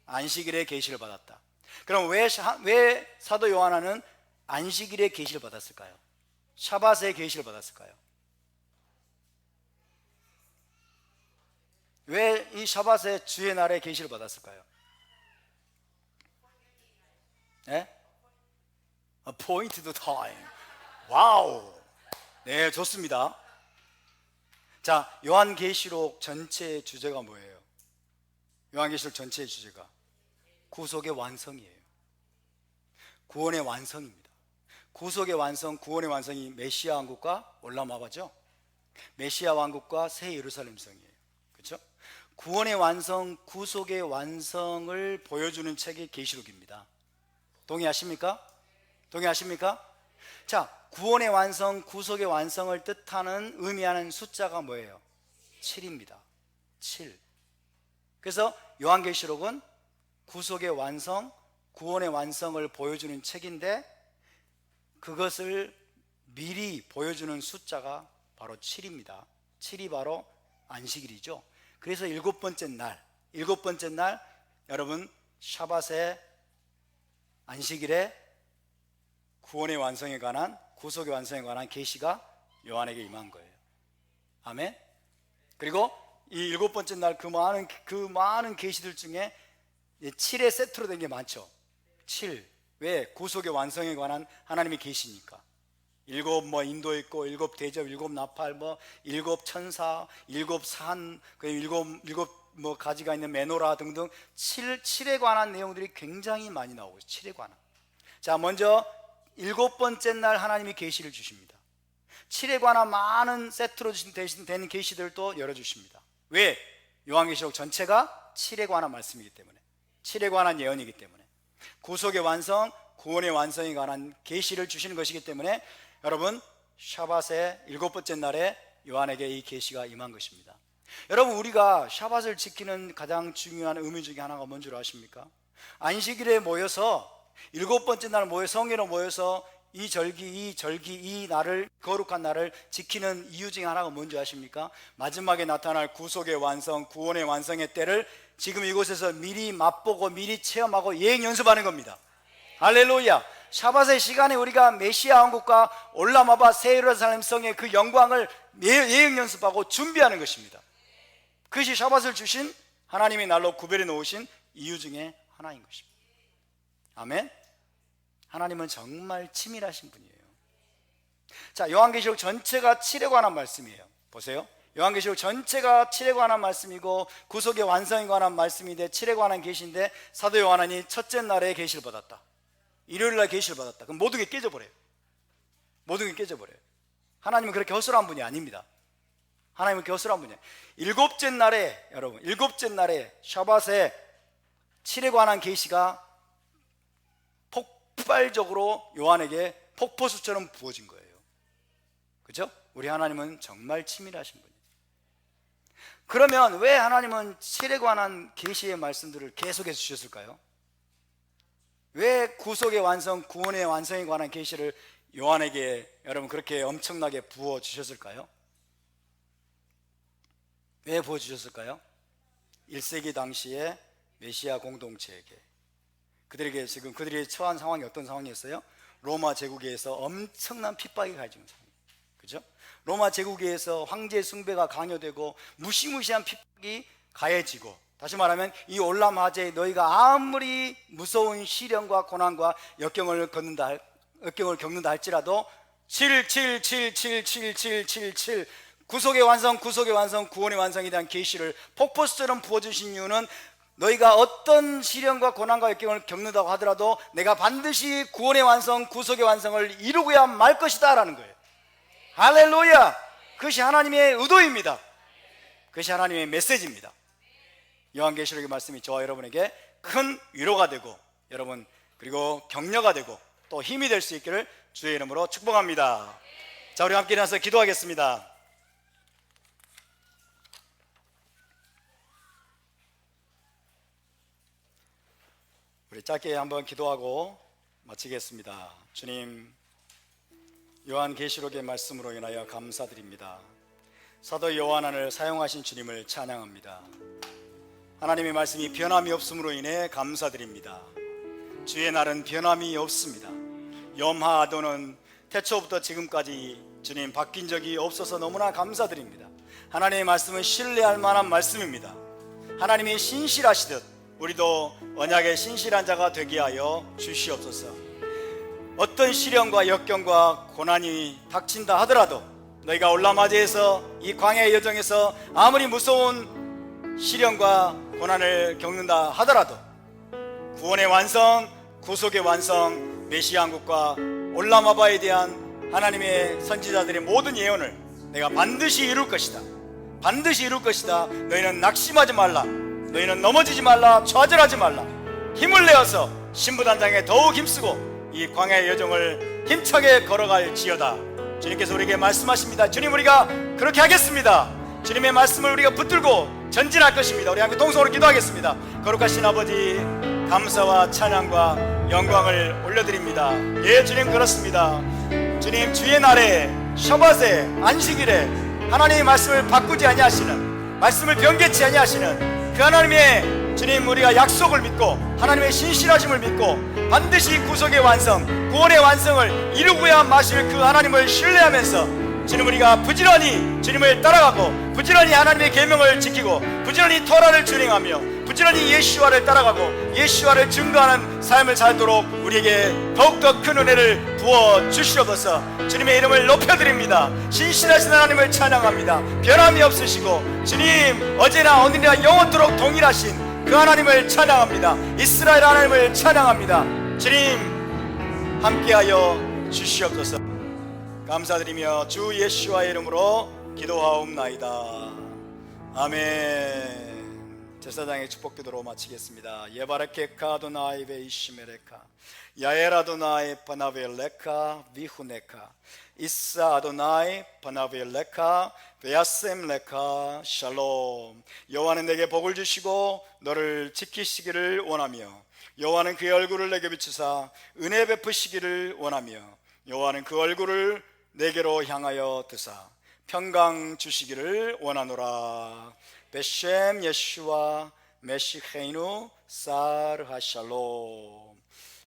안식일에 계시를 받았다. 그럼 왜 사도 요한은 안식일에 계시를 받았을까요? 샤밧에 계시를 받았을까요? 왜 이 샤밧의 주의 날에 계시를 받았을까요? 네? Appointed time. 와우. 네, 좋습니다. 자, 요한계시록 전체의 주제가 뭐예요? 요한계시록 전체의 주제가 구속의 완성이에요. 구원의 완성입니다. 구속의 완성, 구원의 완성이 메시아 왕국과 올라마바죠. 메시아 왕국과 새 예루살렘 성이에요. 그렇죠? 구원의 완성, 구속의 완성을 보여주는 책이 계시록입니다. 동의하십니까? 동의하십니까? 자, 구원의 완성, 구속의 완성을 뜻하는 의미하는 숫자가 뭐예요? 7입니다. 7. 그래서 요한계시록은 구속의 완성, 구원의 완성을 보여주는 책인데 그것을 미리 보여주는 숫자가 바로 7입니다. 7이 바로 안식일이죠. 그래서 7번째 날 여러분 샤밧의 안식일에 구원의 완성에 관한, 구속의 완성에 관한 계시가 요한에게 임한 거예요. 아멘. 그리고 이 7번째 날 그 많은 계시들 중에 7의 세트로 된 게 많죠. 7. 왜? 구속의 완성에 관한 하나님의 계시니까. 7 인도 있고 7 대접, 7 나팔, 7 천사, 7 산, 그 7 가지가 있는 메노라 등등 7에 관한 내용들이 굉장히 많이 나오고 있어요. 7에 관한. 자, 먼저 7번째 날 하나님이 계시를 주십니다. 7에 관한 많은 세트로 된 계시들도 열어주십니다. 왜? 요한계시록 전체가 7에 관한 말씀이기 때문에, 7에 관한 예언이기 때문에, 구속의 완성, 구원의 완성에 관한 계시를 주시는 것이기 때문에 여러분 샤밧의 7번째 날에 요한에게 이 계시가 임한 것입니다. 여러분, 우리가 샤밧을 지키는 가장 중요한 의미 중에 하나가 뭔 줄 아십니까? 안식일에 모여서 7번째 날 성회로 모여서 이 날을, 거룩한 날을 지키는 이유 중에 하나가 뭔지 아십니까? 마지막에 나타날 구속의 완성, 구원의 완성의 때를 지금 이곳에서 미리 맛보고 미리 체험하고 예행 연습하는 겁니다. 할렐루야. 샤밧의 시간에 우리가 메시아 왕국과 올라마바 새 예루살렘 성의 그 영광을 예행 연습하고 준비하는 것입니다. 그것이 샤밧을 주신 하나님의 날로 구별해 놓으신 이유 중에 하나인 것입니다. 아멘. 하나님은 정말 치밀하신 분이에요. 자, 요한계시록 전체가 7에 관한 말씀이에요. 보세요. 요한계시록 전체가 7에 관한 말씀이고 구속의 완성에 관한 말씀인데 7에 관한 계시인데 사도 요한이 첫째 날에 계시를 받았다. 일요일 날 계시를 받았다. 그럼 모든 게 깨져버려요. 모든 게 깨져버려요. 하나님은 그렇게 허술한 분이 아닙니다. 하나님은 그렇게 허술한 분이에요. 7째 날에, 여러분 7째 날에 샤밧에 7에 관한 계시가 폭발적으로 요한에게 폭포수처럼 부어진 거예요. 그죠? 우리 하나님은 정말 치밀하신 분이에요. 그러면 왜 하나님은 7에 관한 계시의 말씀들을 계속해서 주셨을까요? 왜 구속의 완성, 구원의 완성에 관한 계시를 요한에게 여러분 그렇게 엄청나게 부어 주셨을까요? 왜 부어 주셨을까요? 1세기 당시에 메시아 공동체에게, 그들에게 지금 그들이 처한 상황이 어떤 상황이었어요? 로마 제국에서 엄청난 핍박이 가해지는 상황이에요. 그죠? 로마 제국에서 황제 숭배가 강요되고 무시무시한 핍박이 가해지고, 다시 말하면 이 올람하제 너희가 아무리 무서운 시련과 고난과 역경을 겪는다 할지라도 7 구속의 완성, 구원의 완성에 대한 계시를 폭포수처럼 부어주신 이유는 너희가 어떤 시련과 고난과 역경을 겪는다고 하더라도 내가 반드시 구원의 완성, 구속의 완성을 이루고야 말 것이다 라는 거예요. 할렐루야. 그것이 하나님의 의도입니다. 그것이 하나님의 메시지입니다. 요한계시록의 말씀이 저와 여러분에게 큰 위로가 되고, 여러분 그리고 격려가 되고 또 힘이 될 수 있기를 주의 이름으로 축복합니다. 자, 우리 함께 일어나서 기도하겠습니다. 우리 짧게 한번 기도하고 마치겠습니다. 주님, 요한계시록의 말씀으로 인하여 감사드립니다. 사도 요한을 사용하신 주님을 찬양합니다. 하나님의 말씀이 변함이 없음으로 인해 감사드립니다. 주의 날은 변함이 없습니다. 염하아도는 태초부터 지금까지 주님 바뀐 적이 없어서 너무나 감사드립니다. 하나님의 말씀은 신뢰할 만한 말씀입니다. 하나님이 신실하시듯 우리도 언약의 신실한 자가 되게 하여 주시옵소서. 어떤 시련과 역경과 고난이 닥친다 하더라도 너희가 올라마지에서 이 광야의 여정에서 아무리 무서운 시련과 고난을 겪는다 하더라도 구원의 완성, 구속의 완성, 메시아 왕국과 올라마바에 대한 하나님의 선지자들의 모든 예언을 내가 반드시 이룰 것이다. 반드시 이룰 것이다. 너희는 낙심하지 말라. 너희는 넘어지지 말라. 좌절하지 말라. 힘을 내어서 신부단장에 더욱 힘쓰고 이 광야의 여정을 힘차게 걸어갈 지어다. 주님께서 우리에게 말씀하십니다. 주님, 우리가 그렇게 하겠습니다. 주님의 말씀을 우리가 붙들고 전진할 것입니다. 우리 함께 동성으로 기도하겠습니다. 거룩하신 아버지, 감사와 찬양과 영광을 올려드립니다. 예, 주님, 그렇습니다. 주님, 주의 날에 셔밧에 안식일에 하나님의 말씀을 바꾸지 아니하시는, 말씀을 변개치 아니하시는 그 하나님의 주님, 우리가 약속을 믿고 하나님의 신실하심을 믿고 반드시 구속의 완성, 구원의 완성을 이루고야 마실 그 하나님을 신뢰하면서 주님, 우리가 부지런히 주님을 따라가고 부지런히 하나님의 계명을 지키고 부지런히 토라를 준행하며 부지런히 예수와를 따라가고 예수와를 증거하는 삶을 살도록 우리에게 더욱더 큰 은혜를 부어 주시옵소서. 주님의 이름을 높여드립니다. 신실하신 하나님을 찬양합니다. 변함이 없으시고 주님, 어제나 오늘이나 영원토록 동일하신 그 하나님을 찬양합니다. 이스라엘 하나님을 찬양합니다. 주님, 함께하여 주시옵소서. 감사드리며 주 예수와의 이름으로 기도하옵나이다. 아멘. 제사장의 축복 기도로 마치겠습니다. 예바레케카 아도나이 베이시메레카 야엘 아도나이 바나벨레카 비후네카 이사 아도나이 바나벨레카 베야셈레카 샬롬. 여호와는 내게 복을 주시고 너를 지키시기를 원하며 여호와는 그의 얼굴을 내게 비추사 은혜 베푸시기를 원하며 여호와는 그 얼굴을 내게로 향하여 드사 평강 주시기를 원하노라. 베셈 예슈와 메시헤이누 사르하샬롬.